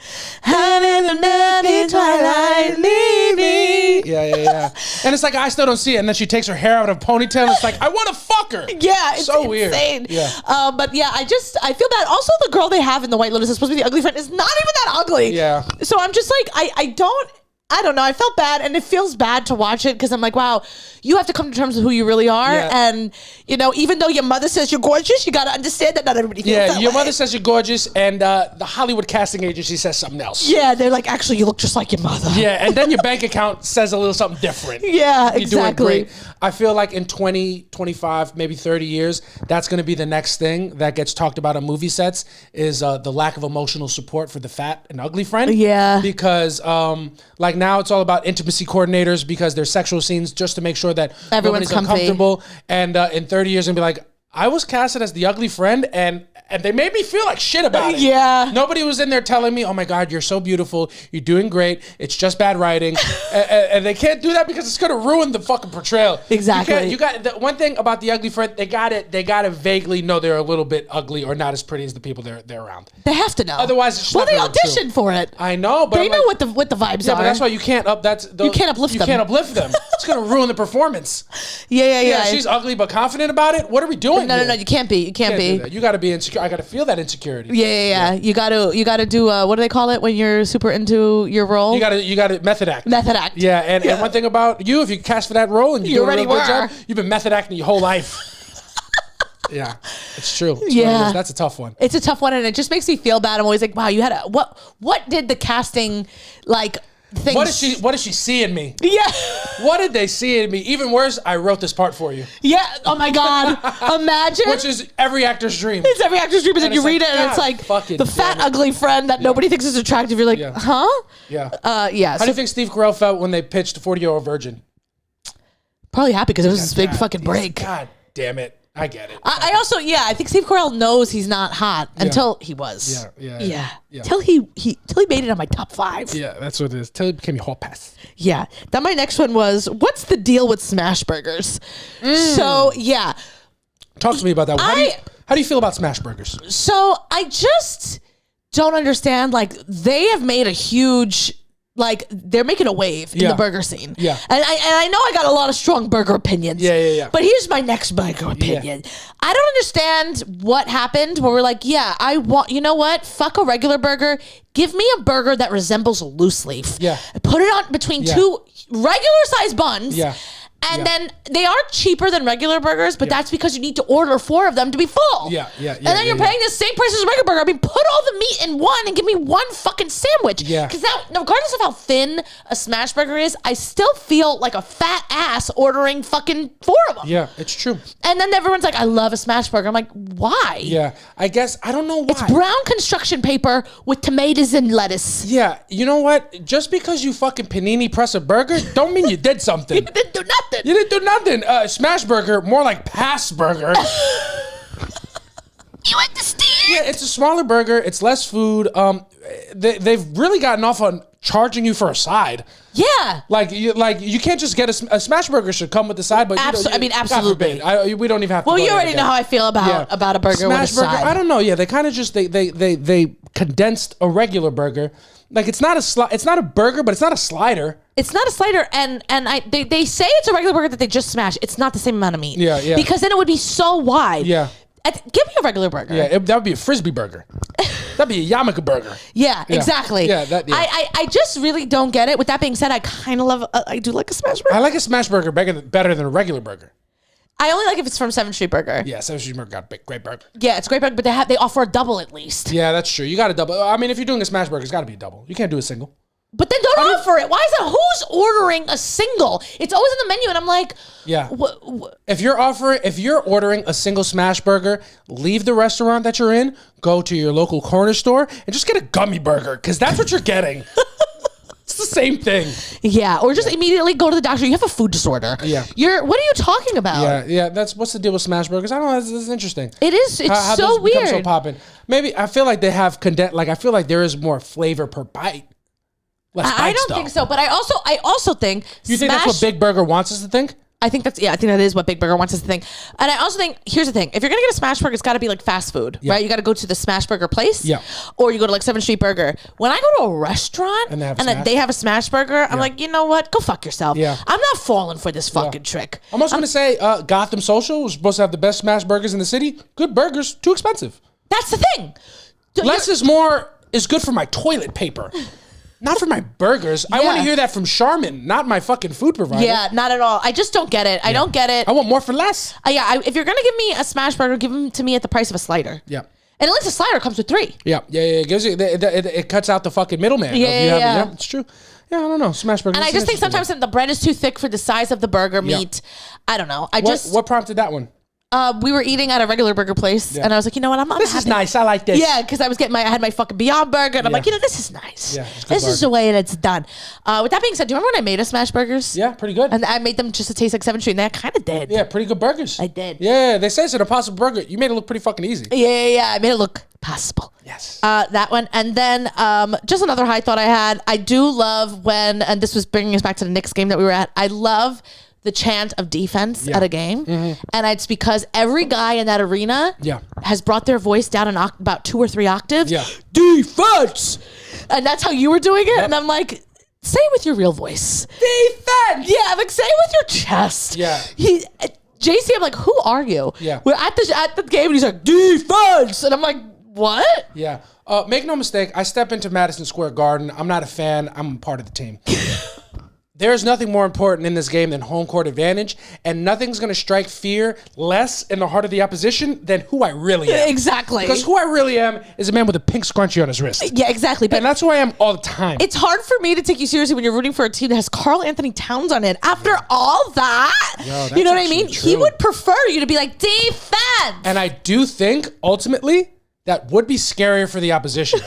out in the night twilight, leave me. Yeah. And it's like, I still don't see it. And then she takes her hair out of a ponytail and it's like, I want to fuck her. Yeah, it's so weird. Insane. Yeah. But yeah, I feel bad. Also, the girl they have in the White Lotus is supposed to be the ugly friend is not even that ugly. Yeah. So I'm just like, I don't know. I felt bad, and it feels bad to watch it because I'm like, wow, you have to come to terms with who you really are. Yeah. And, you know, even though your mother says you're gorgeous, you got to understand that not everybody feels that your way. mother says you're gorgeous, and the Hollywood casting agency says something else. Yeah, they're like, actually, you look just like your mother. Yeah, and then your bank account says a little something different. Yeah, you're exactly. Doing great. I feel like in 20, 25, maybe 30 years, that's going to be the next thing that gets talked about on movie sets is the lack of emotional support for the fat and ugly friend. Yeah. Because, like, now it's all about intimacy coordinators because there's sexual scenes just to make sure that everyone's uncomfortable. And in 30 years, and be like, I was casted as the ugly friend, and they made me feel like shit about it. Yeah. Nobody was in there telling me, oh my God, you're so beautiful. You're doing great. It's just bad writing. and they can't do that because it's going to ruin the fucking portrayal. Exactly. You got the one thing about the ugly friend, they got to vaguely know they're a little bit ugly or not as pretty as the people they're around. They have to know. Otherwise, it's just well, not they auditioned for it. I know, but they know what the vibes are. Yeah, but that's why you can't you can't uplift them. You can't uplift them. It's going to ruin the performance. Yeah. She's ugly but confident about it. What are we doing? No. You can't be. You can't be. You got to be insecure. I got to feel that insecurity. Yeah. You got to do what do they call it when you're super into your role? You got to method act. Method act. Yeah, and one thing about you, if you cast for that role and you do a real good job, you've been method acting your whole life. Yeah, it's true. That's a tough one. It's a tough one, and it just makes me feel bad. I'm always like, wow, you had what did the casting like? Things. What did she see in me? Yeah. What did they see in me? Even worse, I wrote this part for you. Yeah. Oh my God. Imagine. Which is every actor's dream. It's every actor's dream, and then you read it, and it's like the fat, ugly friend that nobody thinks is attractive. You're like, huh? Yeah. Yeah. How do you think Steve Carell felt when they pitched 40-Year-Old Virgin? Probably happy because it was this big fucking break. God damn it. I get it. I also, I think Steve Carell knows he's not hot until he was. Yeah. Till he made it on my top 5. Yeah, that's what it is. Till he became a hot pass. Yeah. Then my next one was, what's the deal with smash burgers? So, yeah. Talk to me about that one. How do you feel about smash burgers? So, I just don't understand. Like, they have made a huge... Like, they're making a wave in the burger scene. Yeah. And I know I got a lot of strong burger opinions. Yeah. But here's my next burger opinion. Yeah. I don't understand what happened where we're like, I want, you know what? Fuck a regular burger. Give me a burger that resembles a loose leaf. Yeah. Put it on between 2 regular sized buns. Yeah. And then they are cheaper than regular burgers, but that's because you need to order 4 of them to be full. Yeah. And then you're paying the same price as a regular burger. I mean, put all the meat in one and give me one fucking sandwich. Yeah. Because now, regardless of how thin a smash burger is, I still feel like a fat ass ordering fucking 4 of them. Yeah, it's true. And then everyone's like, I love a smash burger. I'm like, why? Yeah, I guess, I don't know why. It's brown construction paper with tomatoes and lettuce. Yeah, you know what? Just because you fucking panini press a burger, don't mean you did something. You didn't do nothing. You didn't do nothing. Smash burger, more like pass burger. You understand? Yeah, it's a smaller burger. It's less food. They've really gotten off on charging you for a side. Yeah. Like you can't just get a smash burger should come with the side, but absolutely. we don't even have to. Well, you already know how I feel about a burger smash with a burger. side. I don't know. Yeah, they kind of just they condensed a regular burger. Like it's not a burger, but it's not a slider. It's not a slider, and they say it's a regular burger that they just smash. It's not the same amount of meat. Yeah. Because then it would be so wide. Yeah. Give me a regular burger. Yeah, that would be a frisbee burger. That'd be a yarmulke burger. Yeah, exactly. Yeah, I just really don't get it. With that being said, I kind of love. I do like a smash burger. I like a smash burger better than a regular burger. I only like if it's from 7th Street Burger. Yeah, 7th Street Burger got a great burger. Yeah, it's a great burger, but they offer a double at least. Yeah, that's true. You got a double. I mean, if you're doing a smash burger, it's got to be a double. You can't do a single. But then don't offer it. Why is that? Who's ordering a single? It's always in the menu, and I'm like, yeah. If you're ordering a single smash burger, leave the restaurant that you're in, go to your local corner store, and just get a gummy burger because that's what you're getting. It's the same thing. Yeah, or just immediately go to the doctor. You have a food disorder. Yeah. What are you talking about? Yeah. What's the deal with smash burgers? I don't know. This is interesting. It is. It's how so those weird. become so poppin'. Maybe I feel like they have condensed. Like I feel like there is more flavor per bite. I don't think so, but I also think you think that's what Big Burger wants us to think? I think that is what Big Burger wants us to think. And I also think, here's the thing. If you're going to get a smash burger, it's got to be like fast food, right? You got to go to the smash burger place. Yeah. Or you go to like 7th Street Burger. When I go to a restaurant and they have a smash burger, I'm like, you know what? Go fuck yourself. Yeah. I'm not falling for this fucking trick. I'm also going to say Gotham Social was supposed to have the best smash burgers in the city. Good burgers, too expensive. That's the thing. Less is more is good for my toilet paper. Not for my burgers. I want to hear that from Charmin, not my fucking food provider. Yeah, not at all. I just don't get it. I don't get it. I want more for less. If you're going to give me a smash burger, give them to me at the price of a slider. Yeah. And at least a slider comes with 3. Yeah. It gives you, it cuts out the fucking middleman. Yeah, it's true. Yeah, I don't know. Smash burger. And I just think sometimes the bread is too thick for the size of the burger meat. I don't know. What prompted that one? We were eating at a regular burger place, and I was like, you know what, this is nice. I like this. Yeah, because I had my fucking Beyond Burger, and I'm like, this is nice. Yeah, this is the way it's done. With that being said, do you remember when I made us smash burgers? Yeah, pretty good. And I made them just to taste like 7th Street, and I kind of did. Yeah, pretty good burgers. I did. Yeah, they say it's an impossible burger. You made it look pretty fucking easy. Yeah. I made it look possible. Yes. That one. And then just another high thought I had. I do love when, and this was bringing us back to the Knicks game that we were at, I love the chant of defense at a game. Mm-hmm. And it's because every guy in that arena has brought their voice down about 2 or 3 octaves. Yeah. Defense! And that's how you were doing it? Yep. And I'm like, say it with your real voice. Defense! Yeah, like say it with your chest. Yeah. JC, I'm like, who are you? Yeah. We're at the game and he's like, defense! And I'm like, what? Yeah. Make no mistake, I step into Madison Square Garden. I'm not a fan. I'm part of the team. There's nothing more important in this game than home court advantage, and nothing's going to strike fear less in the heart of the opposition than who I really am. Exactly. Because who I really am is a man with a pink scrunchie on his wrist. Yeah, exactly. And that's who I am all the time. It's hard for me to take you seriously when you're rooting for a team that has Karl Anthony Towns on it. After all that, you know what I mean? True. He would prefer you to be like, defense. And I do think, ultimately, that would be scarier for the opposition.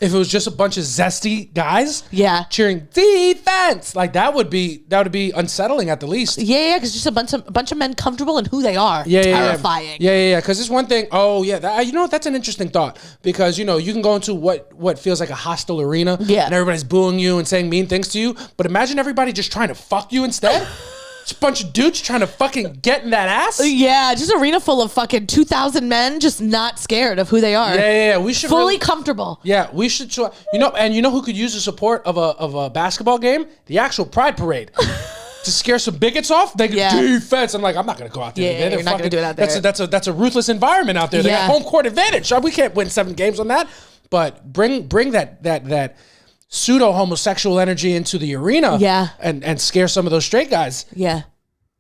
If it was just a bunch of zesty guys cheering defense, like that would be unsettling at the least. Yeah, because just a bunch of men comfortable in who they are. Terrifying. Yeah. Because it's one thing. Oh yeah, that's an interesting thought because you can go into what feels like a hostile arena. Yeah. And everybody's booing you and saying mean things to you. But imagine everybody just trying to fuck you instead. Just a bunch of dudes trying to fucking get in that ass. Yeah, just an arena full of fucking 2,000 men just not scared of who they are. Yeah. We should fully comfortable. Yeah, we should. And who could use the support of a basketball game? The actual Pride Parade. To scare some bigots off, they get defense. I'm like, I'm not gonna go out there. Yeah, you're not gonna do it out there. That's a ruthless environment out there. They got home court advantage. We can't win 7 games on that. But bring that pseudo homosexual energy into the arena. Yeah. And scare some of those straight guys. Yeah.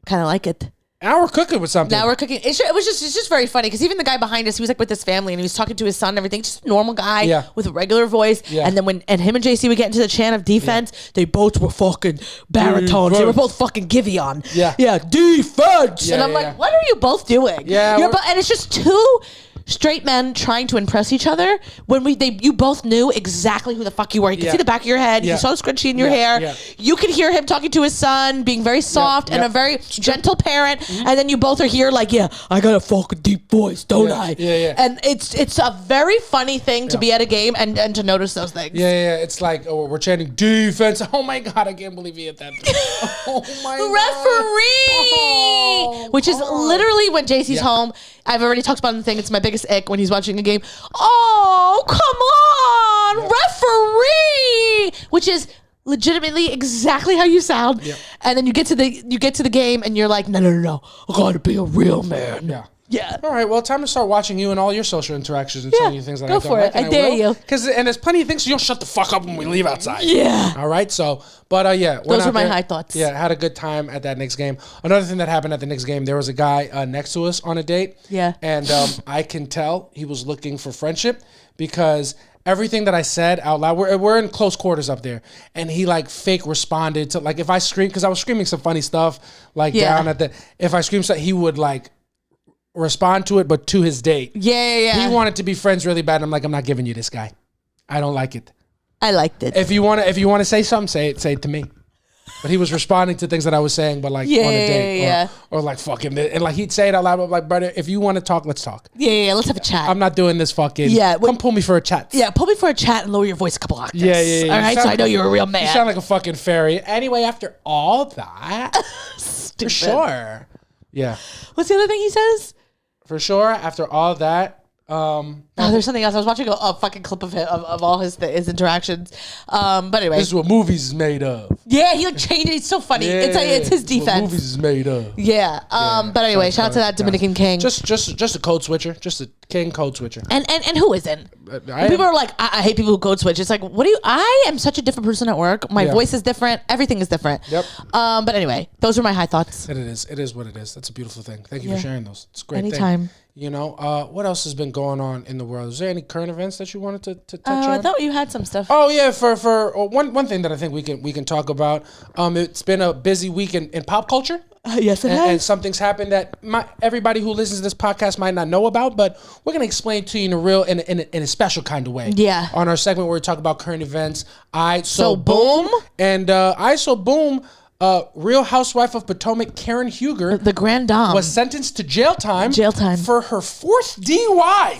Kind of like it. Now we're cooking with something. Now we're cooking. It's just very funny because even the guy behind us, he was like with his family and he was talking to his son and everything. Just a normal guy with a regular voice. Yeah. And then when him and JC would get into the chant of DE-FENSE, they both were fucking baritones. They were both fucking Giveon. Yeah. Yeah. DE-FENSE. And I'm like, what are you both doing? Yeah. And it's just two straight men trying to impress each other when you both knew exactly who the fuck you were. You could see the back of your head. You saw the scrunchie in your hair. Yeah. You could hear him talking to his son, being very soft and a very gentle parent. Mm-hmm. And then you both are here like, I got a fucking deep voice, don't I? Yeah. And it's a very funny thing to be at a game and to notice those things. Yeah. It's like, we're chanting DE-FENSE. Oh my God, I can't believe he hit that. Oh my Referee! Which is literally when JC's home. I've already talked about the thing. It's my biggest ick when he's watching a game. Oh, come on, referee! Which is legitimately exactly how you sound. Yep. And then you get to the game and you're like, no. I gotta be a real man. Yeah. All right. Well, time to start watching you and all your social interactions and telling you things that I don't like. I dare you. And there's plenty of things, so you'll shut the fuck up when we leave outside. Yeah. All right. So, but those were my high thoughts. Yeah, had a good time at that Knicks game. Another thing that happened at the Knicks game, there was a guy next to us on a date. Yeah. And I can tell he was looking for friendship because everything that I said out loud, we're in close quarters up there, and he like fake responded to like if I screamed because I was screaming some funny stuff like down at if I screamed something, he would like respond to it, but to his date. Yeah. He wanted to be friends really bad. And I'm like, I'm not giving you this guy. I don't like it. I liked it. If you want to say something, say it to me. But he was responding to things that I was saying, but like on a date, or like fucking, and like he'd say it out loud. But like, brother, if you want to talk, let's talk. Yeah, let's have a chat. I'm not doing this fucking. Come pull me for a chat. Yeah, pull me for a chat and lower your voice a couple octaves. Yeah. All right, so I know you're a real man. You sound like a fucking fairy. Anyway, after all that, for sure. Yeah. What's the other thing he says? For sure, after all that. There's something else. I was watching a fucking clip of him of all his interactions. But anyway, this is what movies is made of. Yeah, he like changed it. It's so funny. It's his defense. What movies is made of. Yeah. But anyway, shout out to that Dominican king. Just a code switcher. Just a king code switcher. And who isn't? People are like, I hate people who code switch. It's like, what do you? I am such a different person at work. My voice is different. Everything is different. Yep. But anyway, those are my high thoughts. And it is what it is. That's a beautiful thing. Thank you for sharing those. It's a great Anytime. thing. You know, what else has been going on in the world? Is there any current events that you wanted to touch on? I thought you had some stuff. Oh yeah, for one thing that I think we can talk about. It's been a busy week in pop culture. Yes, it has. And something's happened that everybody who listens to this podcast might not know about, but we're gonna explain to you in a special kind of way. Yeah. On our segment where we talk about current events. Boom. And Boom. Real Housewife of Potomac, Karen Huger, the Grand Dame, was sentenced to jail time for her fourth DUI.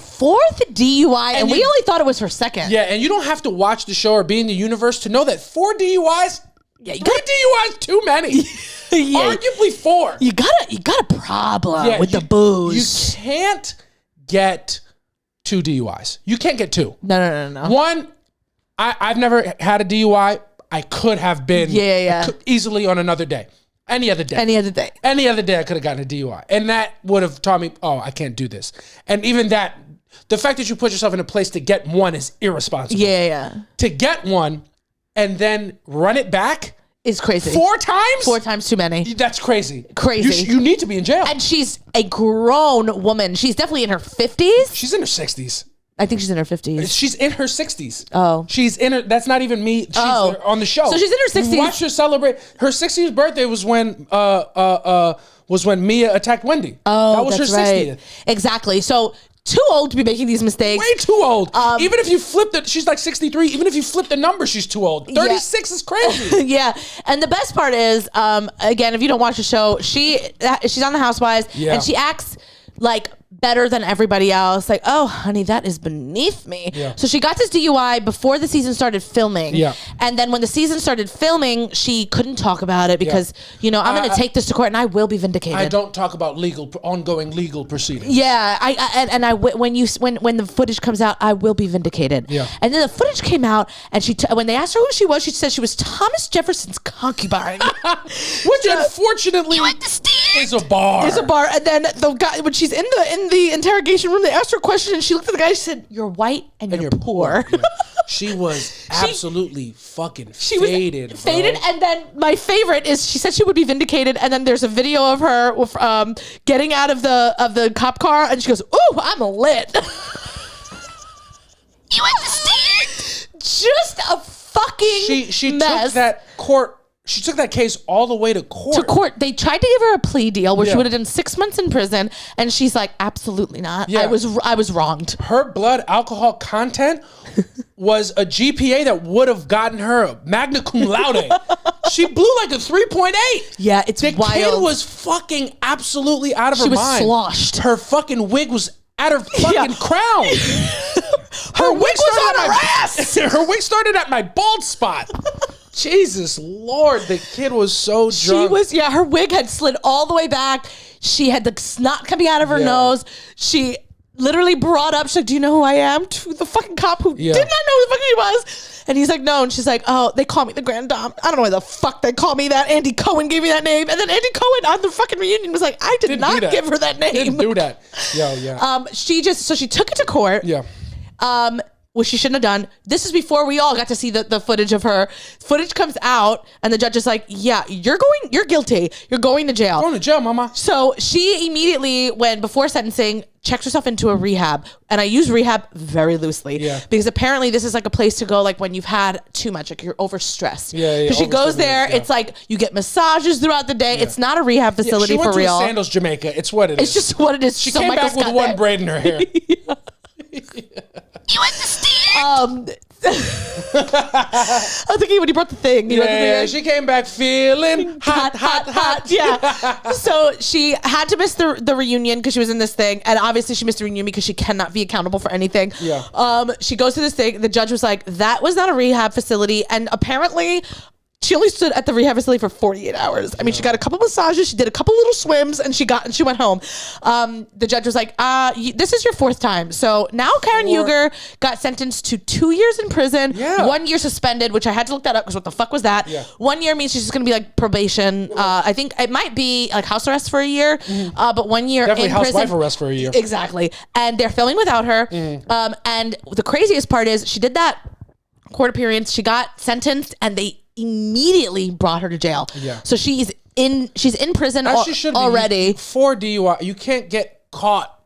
And we only thought it was her second. Yeah, and you don't have to watch the show or be in the universe to know that 4 DUIs. Yeah, 3 DUIs too many. Arguably 4. You got a problem with the booze. You can't get 2 DUIs. You can't get 2. No. One, I've never had a DUI. I could have been easily on another day. Any other day I could have gotten a DUI. And that would have taught me, I can't do this. And even that, the fact that you put yourself in a place to get one is irresponsible. Yeah. To get one and then run it back is crazy. 4 times? 4 times too many. That's crazy. Crazy. You need to be in jail. And she's a grown woman. She's definitely in her 50s. She's in her 60s. I think she's in her 50s. She's in her 60s. Oh. She's in her, that's not even me. She's on the show. So she's in her 60s. We watched her celebrate. Her 60th birthday was when Mia attacked Wendy. Oh, that was her 60th. Right. Exactly. So too old to be making these mistakes. Way too old. Even if you flip it, she's like 63. Even if you flip the number, she's too old. 36 is crazy. Yeah. And the best part is, again, if you don't watch the show, she's on the Housewives and she acts like better than everybody else. Like, oh, honey, that is beneath me. Yeah. So she got this DUI before the season started filming. Yeah. And then when the season started filming, she couldn't talk about it because, I'm going to take this to court and I will be vindicated. I don't talk about ongoing legal proceedings. Yeah. When the footage comes out, I will be vindicated. Yeah. And then the footage came out and when they asked her who she was, she said she was Thomas Jefferson's concubine. Which unfortunately is a bar. And then the guy, when she's in the interrogation room, they asked her a question and she looked at the guy and she said, "You're white and you're poor." Yeah. She was absolutely fucking she faded. Was faded, and then my favorite is she said she would be vindicated, and then there's a video of her with, getting out of the cop car, and she goes, "Ooh, I'm lit." You understand? Just a fucking she mess. took that court. She took that case all the way to court. To court. They tried to give her a plea deal where she would have done 6 months in prison, and she's like, absolutely not. Yeah. I was wronged. Her blood alcohol content was a GPA that would have gotten her a magna cum laude. She blew like a 3.8. Yeah, it's the wild. The kid was fucking absolutely out of her mind. She was sloshed. Her fucking wig was at her fucking crown. Her wig was on her ass. Her wig started at my bald spot. Jesus Lord, the kid was so drunk. She was, her wig had slid all the way back. She had the snot coming out of her nose. She literally brought up, she's like, do you know who I am? To the fucking cop who did not know who the fuck he was. And he's like, no. And she's like, oh, they call me the Grand Dame. I don't know why the fuck they call me that. Andy Cohen gave me that name. And then Andy Cohen on the fucking reunion was like, I didn't not give her that name. Didn't do that. She took it to court. Yeah. Which she shouldn't have done. This is before we all got to see the footage of her. Footage comes out, and the judge is like, yeah, you're guilty. You're going to jail. Going to jail, mama. So she immediately, before sentencing, checks herself into a rehab. And I use rehab very loosely. Yeah. Because apparently this is like a place to go like when you've had too much, like you're overstressed. Yeah. Because she goes there, it's like you get massages throughout the day. Yeah. It's not a rehab facility for real. She went to Sandals, Jamaica. It's what it is. It's just what it is. She came back with one braid in her hair. You understand? I was thinking when he brought the thing. She came back feeling hot. Yeah. So she had to miss the reunion because she was in this thing, and obviously she missed the reunion because she cannot be accountable for anything. Yeah. She goes to this thing. The judge was like, "That was not a rehab facility," and apparently. She only stood at the rehab facility for 48 hours. I mean, she got a couple massages, she did a couple little swims, and she went home. The judge was like, this is your 4th time. So now Karen Huger got sentenced to 2 years in prison, 1 year suspended, which I had to look that up because what the fuck was that? Yeah. 1 year means she's just going to be like probation. I think it might be like house arrest for a year, but 1 year definitely in prison. Definitely housewife arrest for a year. Exactly. And they're filming without her. And the craziest part is she did that court appearance. She got sentenced, and they immediately brought her to jail. Yeah. So she's in prison already. For DUI, you can't get caught.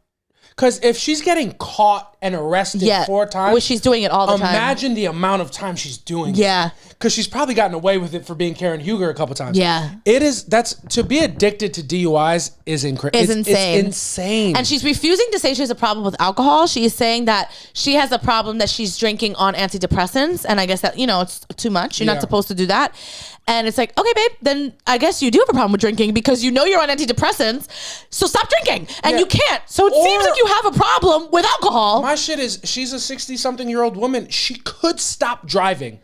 Because if she's getting caught and arrested 4 times, which she's doing it all the time. Imagine the amount of time she's doing it. Yeah. Because she's probably gotten away with it for being Karen Huger a couple times. Yeah. To be addicted to DUIs is incredible. It's insane. It's insane. And she's refusing to say she has a problem with alcohol. She is saying that she has a problem that she's drinking on antidepressants. And I guess that, it's too much. You're not supposed to do that. And it's like, okay, babe, then I guess you do have a problem with drinking because you're on antidepressants. So stop drinking. And you can't. So it seems like you have a problem with alcohol. My shit is, she's a 60-something-year-old woman. She could stop driving.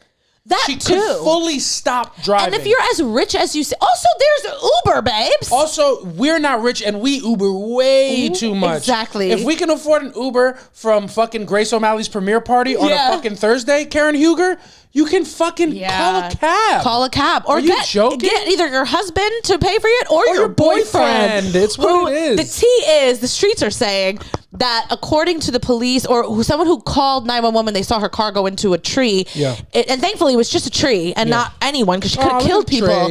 She too. could fully stop driving. And if you're as rich as you say, also there's Uber, babes. Also, we're not rich and we Uber way too much. Exactly. If we can afford an Uber from fucking Grace O'Malley's premiere party on a fucking Thursday, Karen Huger, you can fucking call a cab. Call a cab. Or get either your husband to pay for it or your boyfriend. It's what it is. The tea is, the streets are saying that according to the police or someone who called 911 when they saw her car go into a tree, and thankfully it was just a tree and not anyone because she could have killed people.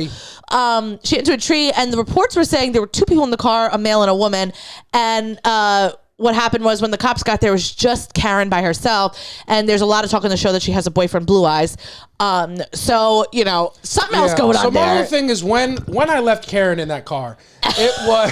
She hit into a tree, and the reports were saying there were 2 people in the car, a male and a woman, and what happened was when the cops got there, it was just Karen by herself. And there's a lot of talk on the show that she has a boyfriend, Blue Eyes. So, something else going on there. So my whole thing is when I left Karen in that car, it was...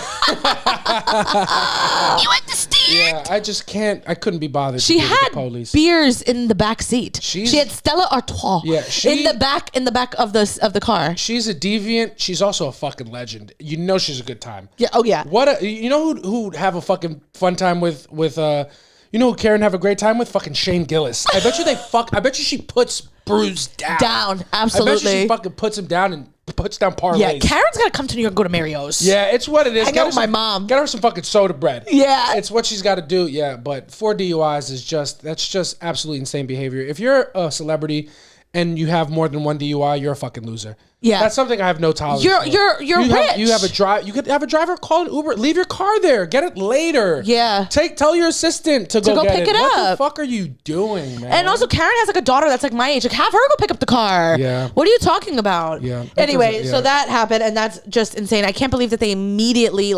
You understand? Yeah, I couldn't be bothered. She had beers in the back seat. She had Stella Artois in the back of the car. She's a deviant. She's also a fucking legend. She's a good time. Yeah. Oh yeah. Who'd have a fucking fun time with who Karen have a great time with? Fucking Shane Gillis. I bet you I bet you she puts Bruce down. Absolutely. I bet you she fucking puts him down and puts down parlays. Yeah, Karen's got to come to New York and go to Mario's. Yeah, it's what it is. Hang out with my mom. Get her some fucking soda bread. Yeah. It's what she's got to do. Yeah, but 4 DUIs that's just absolutely insane behavior. If you're a celebrity and you have more than one DUI, you're a fucking loser. Yeah, that's something I have no tolerance. You're rich. You have a drive. You could have a driver call an Uber. Leave your car there. Get it later. Yeah. Tell your assistant to go get pick it up. What the fuck are you doing, man? And also, Karen has like a daughter that's like my age. Like, have her go pick up the car. Yeah. What are you talking about? Yeah. Anyway, so that happened, and that's just insane. I can't believe that they immediately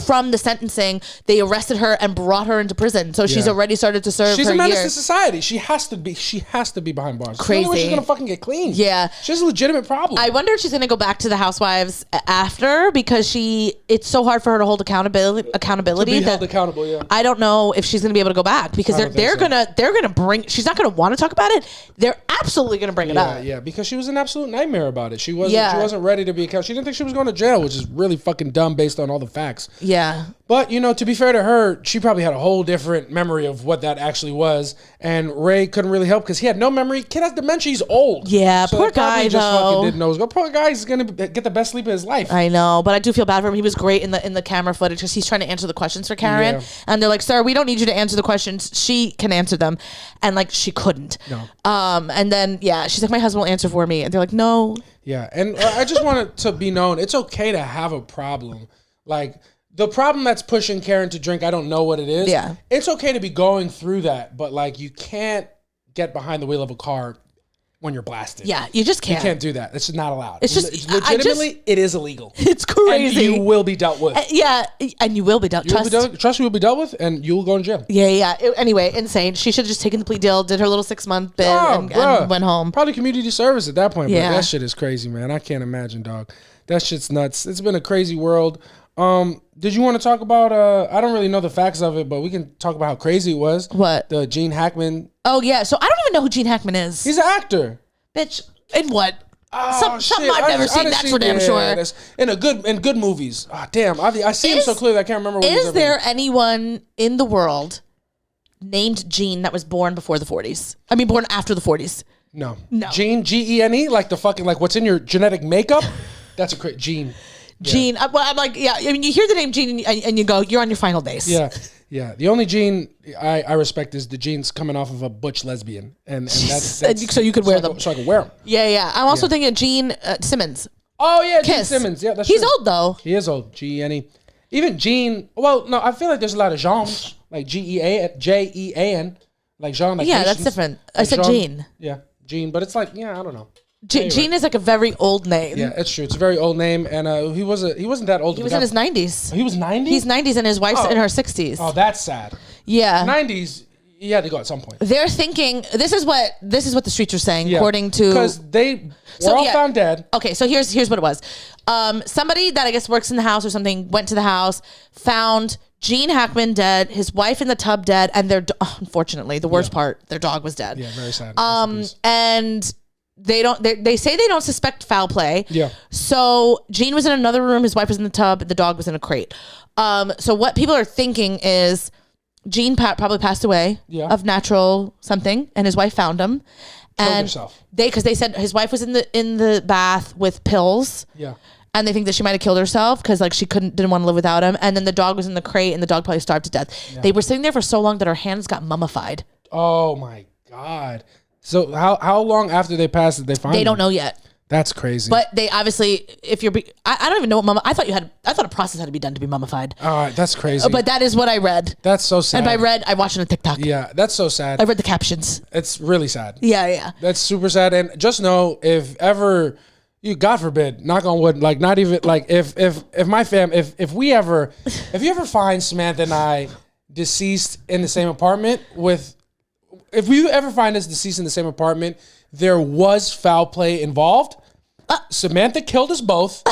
from the sentencing, they arrested her and brought her into prison. So she's already started to serve. She's her a menace years. to society. She has to be behind bars. Crazy. She's gonna fucking get clean. Yeah, she has a legitimate problem. I wonder if she's gonna go back to the Housewives after, because it's so hard for her to hold accountability. To be held accountable. Yeah. I don't know if she's gonna be able to go back, because they're gonna bring. She's not gonna want to talk about it. They're absolutely gonna bring it up. Yeah, because she was an absolute nightmare about it. She wasn't ready to be accountable. She didn't think she was going to jail, which is really fucking dumb based on all the facts. Yeah. But, to be fair to her, she probably had a whole different memory of what that actually was. And Ray couldn't really help because he had no memory. Kid has dementia. He's old. Yeah, so poor guy, just though. Fucking didn't know. Poor guy is going to get the best sleep of his life. I know, but I do feel bad for him. He was great in the camera footage because he's trying to answer the questions for Karen. Yeah. And they're like, sir, we don't need you to answer the questions. She can answer them. And, she couldn't. No. And then, she's like, my husband will answer for me. And they're like, no. Yeah, and I just want it to be known, it's okay to have a problem. The problem that's pushing Karen to drink, I don't know what it is. Yeah. It's okay to be going through that, but you can't get behind the wheel of a car when you're blasted. Yeah, you just can't. You can't do that. It's not allowed. It's just legitimately, it is illegal. It's crazy. And you will be dealt with. And you will be dealt with. Trust you will be dealt with, and you will go in jail. Yeah. Anyway, insane. She should have just taken the plea deal, did her little 6-month bit, and went home. Probably community service at that point, but that shit is crazy, man. I can't imagine, dog. That shit's nuts. It's been a crazy world. Did you want to talk about, I don't really know the facts of it, but we can talk about how crazy it was. What? The Gene Hackman. Oh, yeah. So I don't even know who Gene Hackman is. He's an actor. Bitch. In what? Oh, something I've never seen, that's for damn sure. In good movies. Oh, damn. I see him so clearly, I can't remember what Is there anyone in the world named Gene that was born before the 40s? I mean, born after the 40s? No. Gene, Gene, like the fucking, what's in your genetic makeup? That's a great Gene. Gene. Well, I'm like, yeah. I mean, you hear the name Gene and you go, you're on your final days. Yeah. The only Gene I respect is the genes coming off of a butch lesbian, and that's so you could wear them. So I could wear them. Yeah. I'm also thinking of Gene Simmons. Oh yeah, Kiss. Gene Simmons. Yeah, that's He's true. old though. He is old. G-E-N-E. Even Gene. Well, no, I feel like there's a lot of Jeans, like Jean, like Jean. Like yeah, that's different. I said Gene. Yeah, Gene, but it's I don't know. Gene is like a very old name. Yeah, it's true. It's a very old name, and he wasn't that old. He was in his 90s. Oh, he was 90? He's 90s, and his wife's in her 60s. Oh, that's sad. Yeah. 90s, you had to go at some point. They're thinking, this is what the streets are saying, according to... Because they were all found dead. Okay, so here's what it was. Somebody that I guess works in the house or something went to the house, found Gene Hackman dead, his wife in the tub dead, and unfortunately, the worst part, their dog was dead. Yeah, very sad. And... They say they don't suspect foul play. Yeah. So Gene was in another room. His wife was in the tub. The dog was in a crate. So what people are thinking is Gene probably passed away of natural something, and his wife found him. Killed herself. Because they said his wife was in the bath with pills. Yeah. And they think that she might have killed herself because she didn't want to live without him. And then the dog was in the crate, and the dog probably starved to death. Yeah. They were sitting there for so long that her hands got mummified. Oh my God. So how long after they passed did they find They don't know yet. That's crazy. But they obviously, if you're, I don't even know what I thought a process had to be done to be mummified. All right, that's crazy. But that is what I read. That's so sad. And by read, I watched it on TikTok. Yeah, that's so sad. I read the captions. It's really sad. Yeah. That's super sad. And just know, if ever, God forbid, knock on wood, not even, if my fam, if you ever find Samantha and I deceased in the same apartment if we ever find us deceased in the same apartment, there was foul play involved. Samantha killed us both,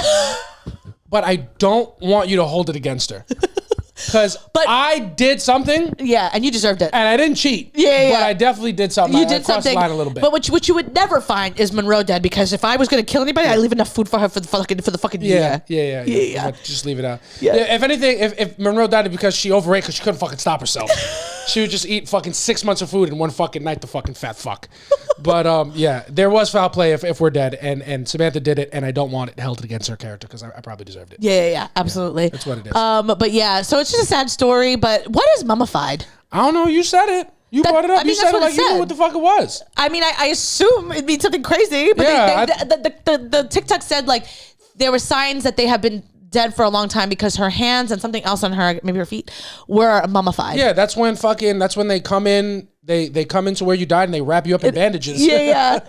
but I don't want you to hold it against her. Because I did something. Yeah, and you deserved it. And I didn't cheat. Yeah. But I definitely did something. You did something. The line a little bit. But what you would never find is Monroe dead, because if I was going to kill anybody, I'd leave enough food for her for the fucking year. Yeah. Just leave it out. Yeah. If anything, if Monroe died because she overate because she couldn't fucking stop herself. She would just eat fucking 6 months of food in one fucking night, the fucking fat fuck. But there was foul play if we're dead, and Samantha did it, and I don't want it held against her character because I probably deserved it. Yeah, absolutely. That's what it is. But yeah, so it's just a sad story, but what is mummified? I don't know. You said it. You brought it up. You said it like you knew what the fuck it was. I mean, I assume it'd be something crazy, but the TikTok said like there were signs that they have been dead for a long time because her hands and something else on her, maybe her feet, were mummified. Yeah, that's when they come in. They come into where you died and they wrap you up in bandages. Yeah.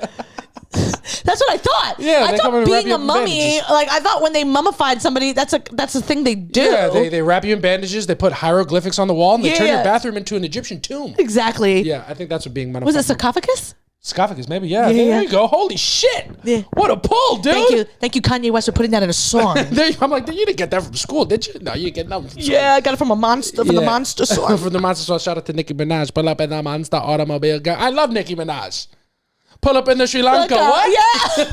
That's what I thought. Yeah, I thought being a mummy, like I thought when they mummified somebody, that's a thing they do. Yeah, they wrap you in bandages. They put hieroglyphics on the wall and they turn your bathroom into an Egyptian tomb. Exactly. Yeah, I think that's what being mummified. Was it sarcophagus? Sarcophagus, maybe. Yeah. There you go. Holy shit! Yeah. What a pull, dude. Thank you, Kanye West, for putting that in a song. I'm like, you didn't get that from school, did you? No, you didn't get nothing from school. Yeah, I got it from a monster, from the Monster song. From the Monster song. Shout out to Nicki Minaj. Pull up in the Monster automobile. Girl. I love Nicki Minaj. Pull up in the Sri Lanka. What? Yeah.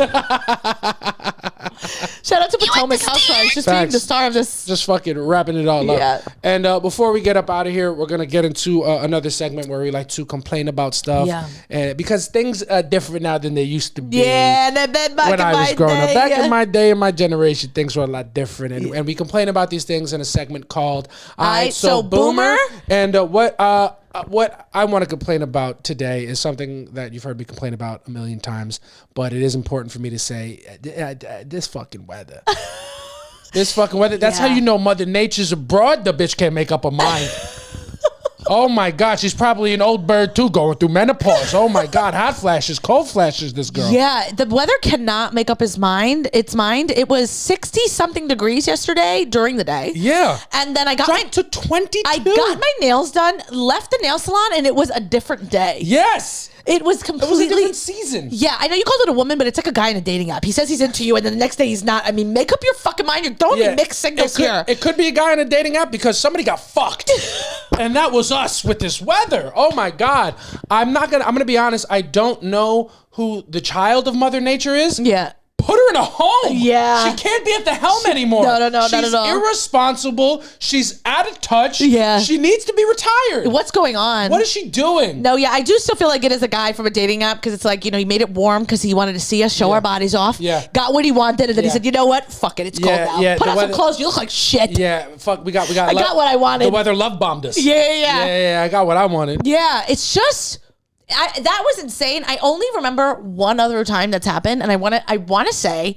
Shout out to Potomac Housewives, just being the star of this. Just fucking wrapping it all up. And before we get up out of here, we're going to get into another segment where we like to complain about stuff. Yeah. And because things are different now than they used to be. Yeah, and then when I was growing up. Back in my day, in my generation, things were a lot different. And we complain about these things in a segment called Aight So Boomer. And what I want to complain about today is something that you've heard me complain about a million times, but it is important for me to say, this fucking weather. This fucking weather. That's how you know Mother Nature's abroad. The bitch can't make up her mind. Oh my God, she's probably an old bird too, going through menopause. Oh my God, hot flashes, cold flashes, this girl. Yeah, the weather cannot make up its mind. It was 60-something degrees yesterday during the day. Yeah. And then I got to 22. I got my nails done, left the nail salon, and it was a different day. Yes. It was completely... It was a different season. Yeah, I know you called it a woman, but it's like a guy in a dating app. He says he's into you, and then the next day he's not. I mean, make up your fucking mind. You're throwing me mixed signals here. It could be a guy in a dating app because somebody got fucked. And that was us with this weather. Oh my God. I'm gonna be honest. I don't know who the child of Mother Nature is. Yeah. Put her in a home. Yeah. She can't be at the helm anymore. No, not at all. She's irresponsible. She's out of touch. Yeah. She needs to be retired. What's going on? What is she doing? No, yeah, I do still feel like it is a guy from a dating app because it's like, he made it warm because he wanted to see us, show our bodies off. Yeah. Got what he wanted, and then he said, you know what? Fuck it. It's cold now. Yeah, Put on some clothes. You look like shit. Yeah, fuck. We got I got what I wanted. The weather love bombed us. Yeah. I got what I wanted. Yeah, it's just... that was insane. I only remember one other time that's happened, and I want to say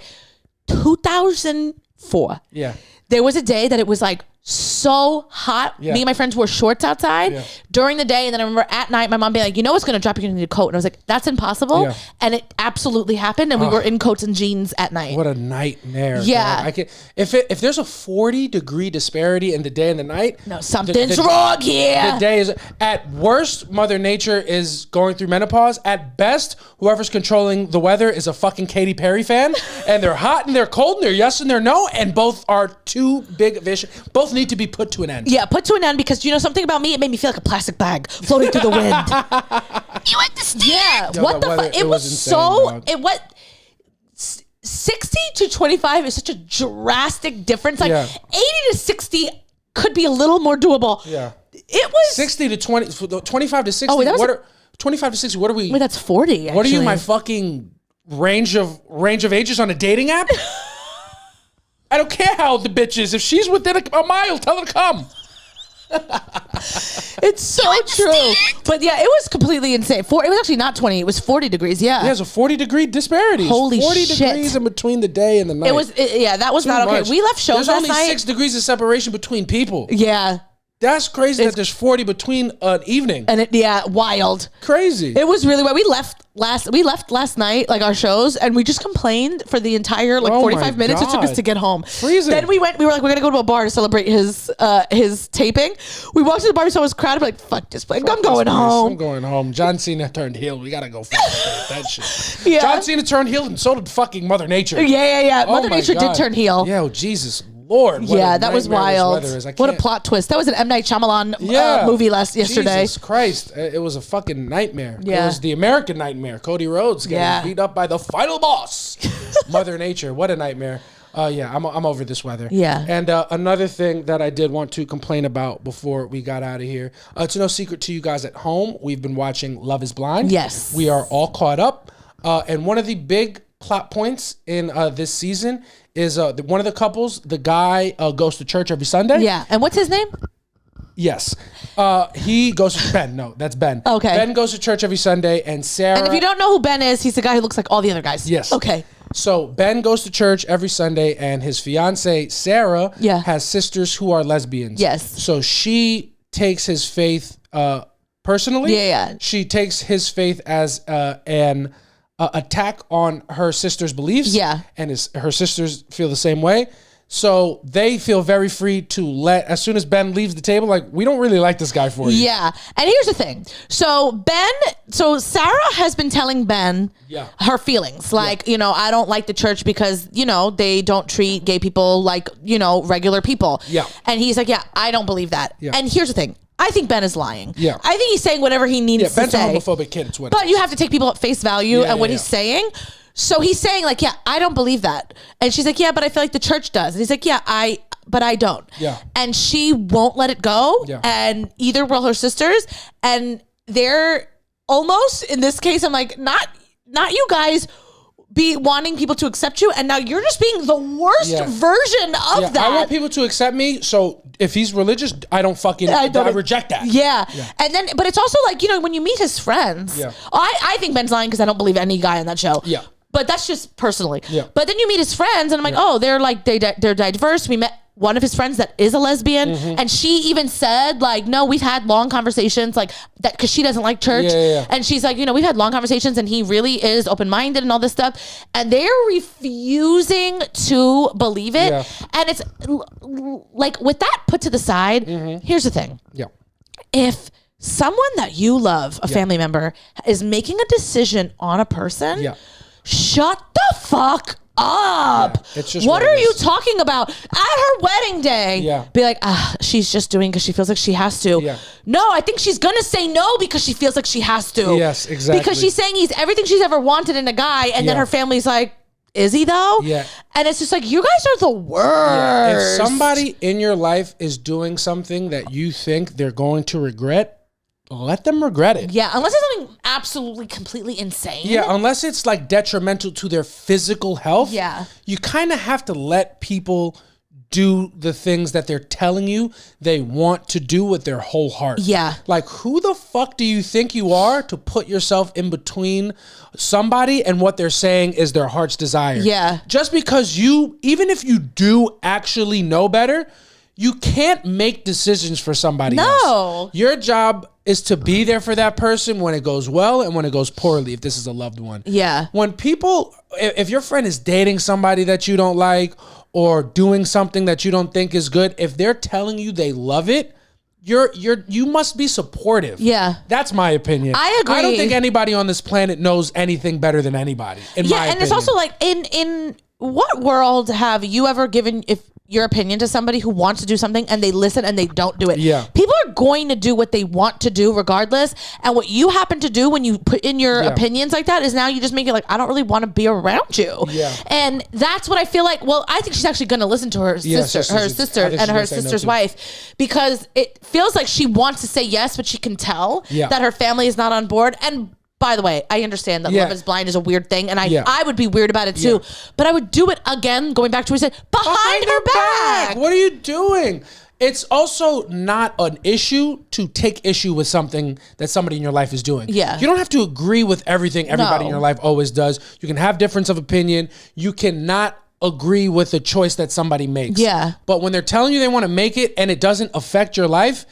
2004. Yeah. There was a day that it was like so hot. Yeah. Me and my friends wore shorts outside during the day. And then I remember at night, my mom being like, you know what's going to drop you? You need a coat. And I was like, that's impossible. Yeah. And it absolutely happened. And we were in coats and jeans at night. What a nightmare. Yeah. I can't, if there's a 40-degree disparity in the day and the night. No, something's wrong here. The day is, at worst, Mother Nature is going through menopause. At best, whoever's controlling the weather is a fucking Katy Perry fan. And they're hot and they're cold and they're yes and they're no. And both are too big of issues. Both need to be put to an end. Yeah, put to an end because you know something about me? It made me feel like a plastic bag floating through the wind. You understand? Yeah. Yo, what the fuck? It was insane, so... Dog. It was... 60 to 25 is such a drastic difference. Like 80 to 60 could be a little more doable. Yeah. It was... 60 to 20... 25 to 60. Oh, wait, that was 25 to 60, what are we... Wait, that's 40, actually. What are you, my fucking range of ages on a dating app? I don't care how old the bitch is. If she's within a mile, tell her to come. It's so true. But yeah, it was completely insane. It was actually not 20. It was 40 degrees. Yeah. There's a 40-degree disparity. Holy 40 shit. degrees in between the day and the night. That was not okay. We left shows last night. There's only 6 degrees of separation between people. Yeah. That's crazy that there's 40 between an evening. And wild. Crazy. It was really wild. We left last night, like our shows, and we just complained for the entire 45 minutes it took us to get home. Freezing. Then we were like, we're gonna go to a bar to celebrate his taping. We walked to the bar, we saw it was crowded, we're like, fuck this place. I'm going home. I'm going home. John Cena turned heel. We gotta go fucking that shit. Yeah. John Cena turned heel and so did fucking Mother Nature. Yeah. Mother Nature did turn heel. Yeah, Jesus Lord. That was wild. What a plot twist. That was an M. Night Shyamalan movie yesterday. Jesus Christ. It was a fucking nightmare. Yeah. It was the American nightmare. Cody Rhodes getting beat up by the final boss. Mother Nature. What a nightmare. I'm over this weather. Yeah. And another thing that I did want to complain about before we got out of here. It's no secret to you guys at home. We've been watching Love is Blind. Yes. We are all caught up. And one of the big plot points in this season is one of the couples, the guy goes to church every Sunday. Yeah. And what's his name? Yes. He goes to Ben. No, that's Ben. Okay. Ben goes to church every Sunday, and Sarah. And if you don't know who Ben is, he's the guy who looks like all the other guys. Yes. Okay. So Ben goes to church every Sunday, and his fiance Sarah has sisters who are lesbians. Yes. So she takes his faith personally. Yeah. She takes his faith as an attack on her sister's beliefs. Yeah. And her sisters feel the same way. So they feel very free to as soon as Ben leaves the table, like, we don't really like this guy for you. Yeah. And here's the thing. So Sarah has been telling Ben her feelings. Like, I don't like the church because, they don't treat gay people like, regular people. Yeah. And he's like, yeah, I don't believe that. Yeah. And here's the thing. I think Ben is lying. Yeah. I think he's saying whatever he needs to say. Ben's a homophobic kid. It's what but you have to take people at face value and what he's saying. So he's saying, like, yeah, I don't believe that. And she's like, yeah, but I feel like the church does. And he's like, yeah, but I don't. Yeah. And she won't let it go. Yeah. And either will her sisters. And they're almost, in this case, I'm like, not you guys be wanting people to accept you. And now you're just being the worst version of that. I want people to accept me. So if he's religious, I reject that. Yeah. And then, but it's also like, when you meet his friends, I think Ben's lying because I don't believe any guy on that show. Yeah. But that's just personally. Yeah. But then you meet his friends, and I'm like, oh, they're diverse. We met one of his friends that is a lesbian, and she even said, like, no, we've had long conversations, like that, because she doesn't like church. And she's like, we've had long conversations, and he really is open-minded and all this stuff. And they're refusing to believe it. Yeah. And it's like, with that put to the side, here's the thing. Yeah. If someone that you love, a family member, is making a decision on a person, shut the fuck up. Yeah, it's just what are you talking about? At her wedding day, be like, she's just doing because she feels like she has to. Yeah. No, I think she's going to say no because she feels like she has to. Yes, exactly. Because she's saying he's everything she's ever wanted in a guy, and then her family's like, is he though? Yeah. And it's just like, you guys are the worst. Yeah. If somebody in your life is doing something that you think they're going to regret, let them regret it. Yeah, unless it's something absolutely completely insane. Yeah, unless it's like detrimental to their physical health. Yeah. You kind of have to let people do the things that they're telling you they want to do with their whole heart. Yeah. Like, who the fuck do you think you are to put yourself in between somebody and what they're saying is their heart's desire? Yeah. Just because even if you do actually know better, you can't make decisions for somebody else. No. Your job is to be there for that person when it goes well and when it goes poorly, if this is a loved one. Yeah. When if your friend is dating somebody that you don't like or doing something that you don't think is good, if they're telling you they love it, you must be supportive. Yeah. That's my opinion. I agree. I don't think anybody on this planet knows anything better than anybody, in my opinion. It's also like, in what world have you ever given your opinion to somebody who wants to do something and they listen and they don't do it? Yeah. People are going to do what they want to do regardless. And what you happen to do when you put in your opinions like that is now you just make it like, I don't really want to be around you. Yeah. And that's what I feel like. Well, I think she's actually going to listen to her sister and her sister's wife, because it feels like she wants to say yes, but she can tell that her family is not on board. And by the way, I understand that Love is Blind is a weird thing, and I would be weird about it too. But I would do it again, going back to what I said, behind her back. What are you doing? It's also not an issue to take issue with something that somebody in your life is doing. Yeah. You don't have to agree with everything everybody in your life always does. You can have difference of opinion. You cannot agree with the choice that somebody makes. Yeah. But when they're telling you they want to make it and it doesn't affect your life,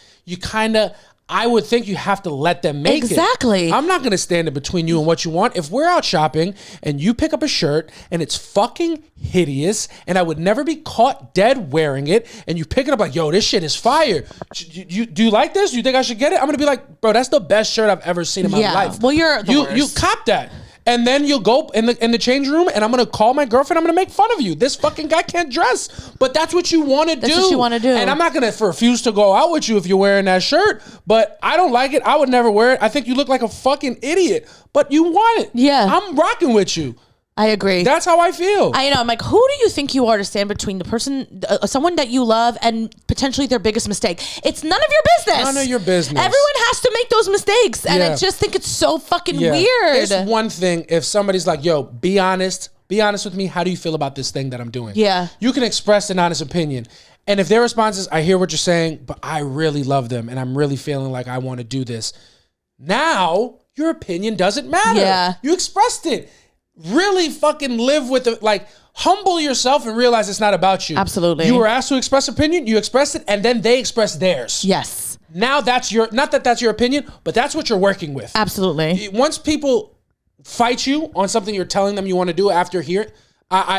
I would think you have to let them make it. Exactly. I'm not going to stand in between you and what you want. If we're out shopping and you pick up a shirt and it's fucking hideous and I would never be caught dead wearing it, and you pick it up like, yo, this shit is fire. Do you like this? You think I should get it? I'm going to be like, bro, that's the best shirt I've ever seen in my life. Well, you're the worst. You cop that. And then you'll go in the change room and I'm going to call my girlfriend. I'm going to make fun of you. This fucking guy can't dress. But that's what you want to do. That's what you want to do. And I'm not going to refuse to go out with you if you're wearing that shirt. But I don't like it. I would never wear it. I think you look like a fucking idiot. But you want it. Yeah. I'm rocking with you. I agree. That's how I feel. I know. I'm like, who do you think you are to stand between the person, someone that you love, and potentially their biggest mistake? It's none of your business. None of your business. Everyone has to make those mistakes. And I just think it's so fucking weird. It's one thing if somebody's like, yo, be honest with me. How do you feel about this thing that I'm doing? Yeah. You can express an honest opinion. And if their response is, I hear what you're saying, but I really love them and I'm really feeling like I want to do this. Now, your opinion doesn't matter. Yeah. You expressed it. Really fucking live with it. Like, humble yourself and realize it's not about you. Absolutely. You were asked to express opinion, you expressed it, and then they expressed theirs. Yes. Now that's your, not that that's your opinion, but that's what you're working with. Absolutely. Once people fight you on something you're telling them you want to do after hearing,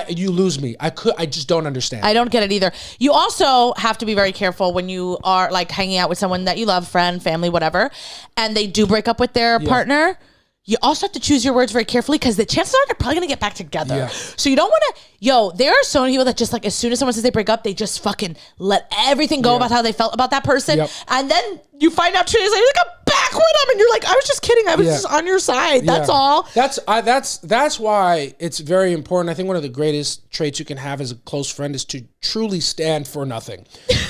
you lose me. I just don't understand. I don't get it either. You also have to be very careful when you are like hanging out with someone that you love, friend, family, whatever, and they do break up with their partner. You also have to choose your words very carefully because the chances are they're probably going to get back together. Yeah. So you don't want to, there are so many people that just like, as soon as someone says they break up, they just fucking let everything go about how they felt about that person. Yep. And then you find out 2 days later, like, I'm back with them. And you're like, I was just kidding. I was just on your side. That's all. That's why it's very important. I think one of the greatest traits you can have as a close friend is to truly stand for nothing.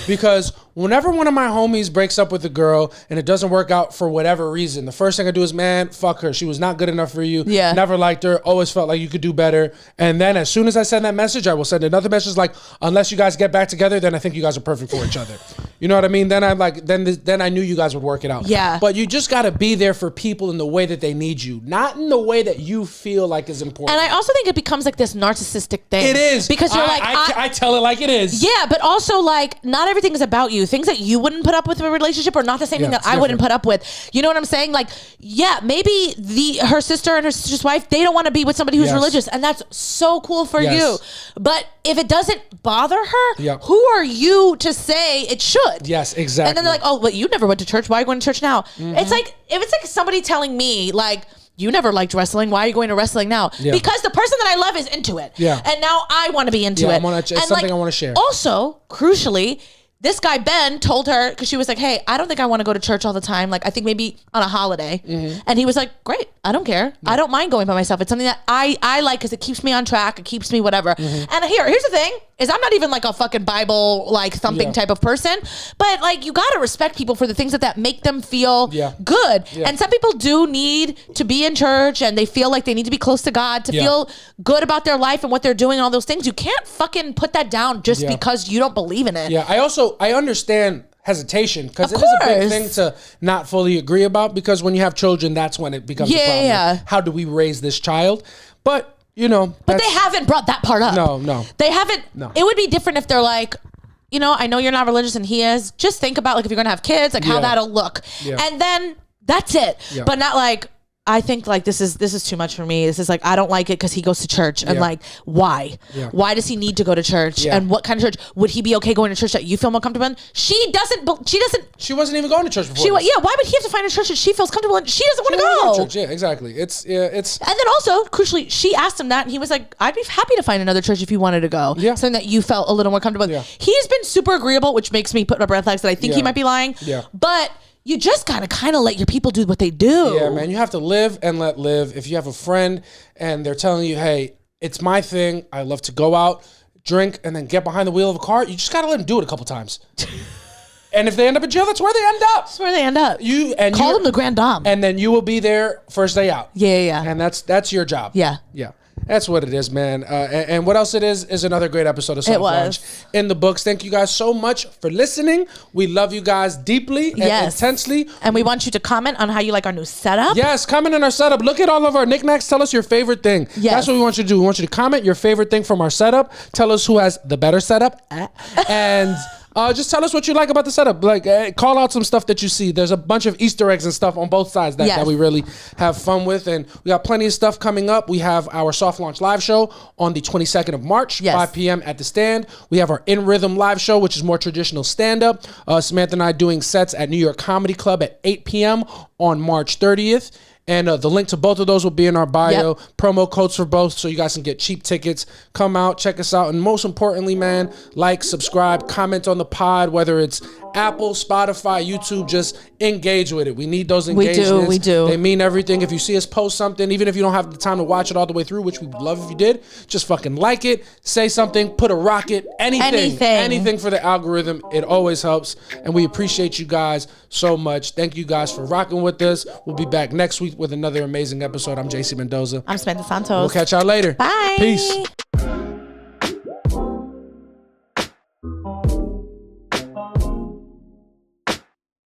Because whenever one of my homies breaks up with a girl and it doesn't work out for whatever reason, the first thing I do is, man, fuck her. She was not good enough for you. Yeah. Never liked her. Always felt like you could do better. And then as soon as I send that message, I will send another message like, unless you guys get back together, then I think you guys are perfect for each other. You know what I mean? Then I'm like, then I knew you guys would work it out. Yeah. But you just got to be there for people in the way that they need you, not in the way that you feel like is important. And I also think it becomes like this narcissistic thing. It is. Because you're I tell it like it is. Yeah, but also like not everything is about you. Things that you wouldn't put up with in a relationship are not the same thing that I wouldn't put up with. You know what I'm saying? Like, yeah, maybe her sister and her sister's wife, they don't want to be with somebody who's religious, and that's so cool for you. But if it doesn't bother her, who are you to say it should? Yes, exactly. And then they're like, oh, but you never went to church. Why are you going to church now? It's like, if it's like somebody telling me like, you never liked wrestling. Why are you going to wrestling now? Yeah. Because the person that I love is into it. Yeah. And now I want to be into it. It's something I want to share. Also, crucially, this guy, Ben, told her, because she was like, hey, I don't think I want to go to church all the time. Like, I think maybe on a holiday. And he was like, great. I don't care. I don't mind going by myself. It's something that I like because it keeps me on track. It keeps me whatever. And here's the thing, is I'm not even like a fucking Bible, like thumping type of person. But like, you got to respect people for the things that make them feel good. And some people do need to be in church and they feel like they need to be close to God to feel good about their life and what they're doing, all those things. You can't fucking put that down just because you don't believe in it. Yeah, I understand hesitation because it is a big thing to not fully agree about, because when you have children, that's when it becomes a problem. Yeah. How do we raise this child? But, But they haven't brought that part up. No. They haven't. No. It would be different if they're like, I know you're not religious and he is. Just think about like if you're going to have kids, like how that'll look. Yeah. And then that's it. Yeah. But not like, I think like this is too much for me. This is like, I don't like it because he goes to church and like, why? Yeah. Why does he need to go to church? Yeah. And what kind of church? Would he be okay going to church that you feel more comfortable in? She wasn't even going to church before. Why would he have to find a church that she feels comfortable in? She doesn't want to go. Church. Yeah, exactly. It's. And then also, crucially, she asked him that and he was like, I'd be happy to find another church if you wanted to go. Yeah. Something that you felt a little more comfortable with. Yeah. He's been super agreeable, which makes me put up red flags that I think he might be lying. Yeah. But you just gotta kind of let your people do what they do. Yeah, man. You have to live and let live. If you have a friend and they're telling you, hey, it's my thing, I love to go out, drink, and then get behind the wheel of a car, you just gotta let them do it a couple times. And if they end up in jail, that's where they end up. That's where they end up. Call them the grand dame. And then you will be there first day out. Yeah. And that's your job. Yeah. That's what it is, man. And what else it is another great episode of Soft Launch in the books. Thank you guys so much for listening. We love you guys deeply and intensely. And we want you to comment on how you like our new setup. Yes, comment on our setup. Look at all of our knickknacks. Tell us your favorite thing. Yes. That's what we want you to do. We want you to comment your favorite thing from our setup. Tell us who has the better setup. And just tell us what you like about the setup. Like, call out some stuff that you see. There's a bunch of Easter eggs and stuff on both sides that we really have fun with. And we got plenty of stuff coming up. We have our Soft Launch live show on the 22nd of March, 5 p.m. at the Stand. We have our In Rhythm live show, which is more traditional stand-up. Samantha and I doing sets at New York Comedy Club at 8 p.m. on March 30th. And the link to both of those will be in our bio. Promo codes for both, so you guys can get cheap tickets. Come out, check us out. And most importantly, man, like, subscribe, comment on the pod, whether it's Apple, Spotify, YouTube, just engage with it. We need those engagements. We do. They mean everything. If you see us post something, even if you don't have the time to watch it all the way through, which we would love if you did, just fucking like it, say something, put a rocket, anything for the algorithm. It always helps. And we appreciate you guys so much. Thank you guys for rocking with us. We'll be back next week with another amazing episode. I'm JC Mendoza. I'm Samantha Santos. We'll catch y'all later. Bye. Peace.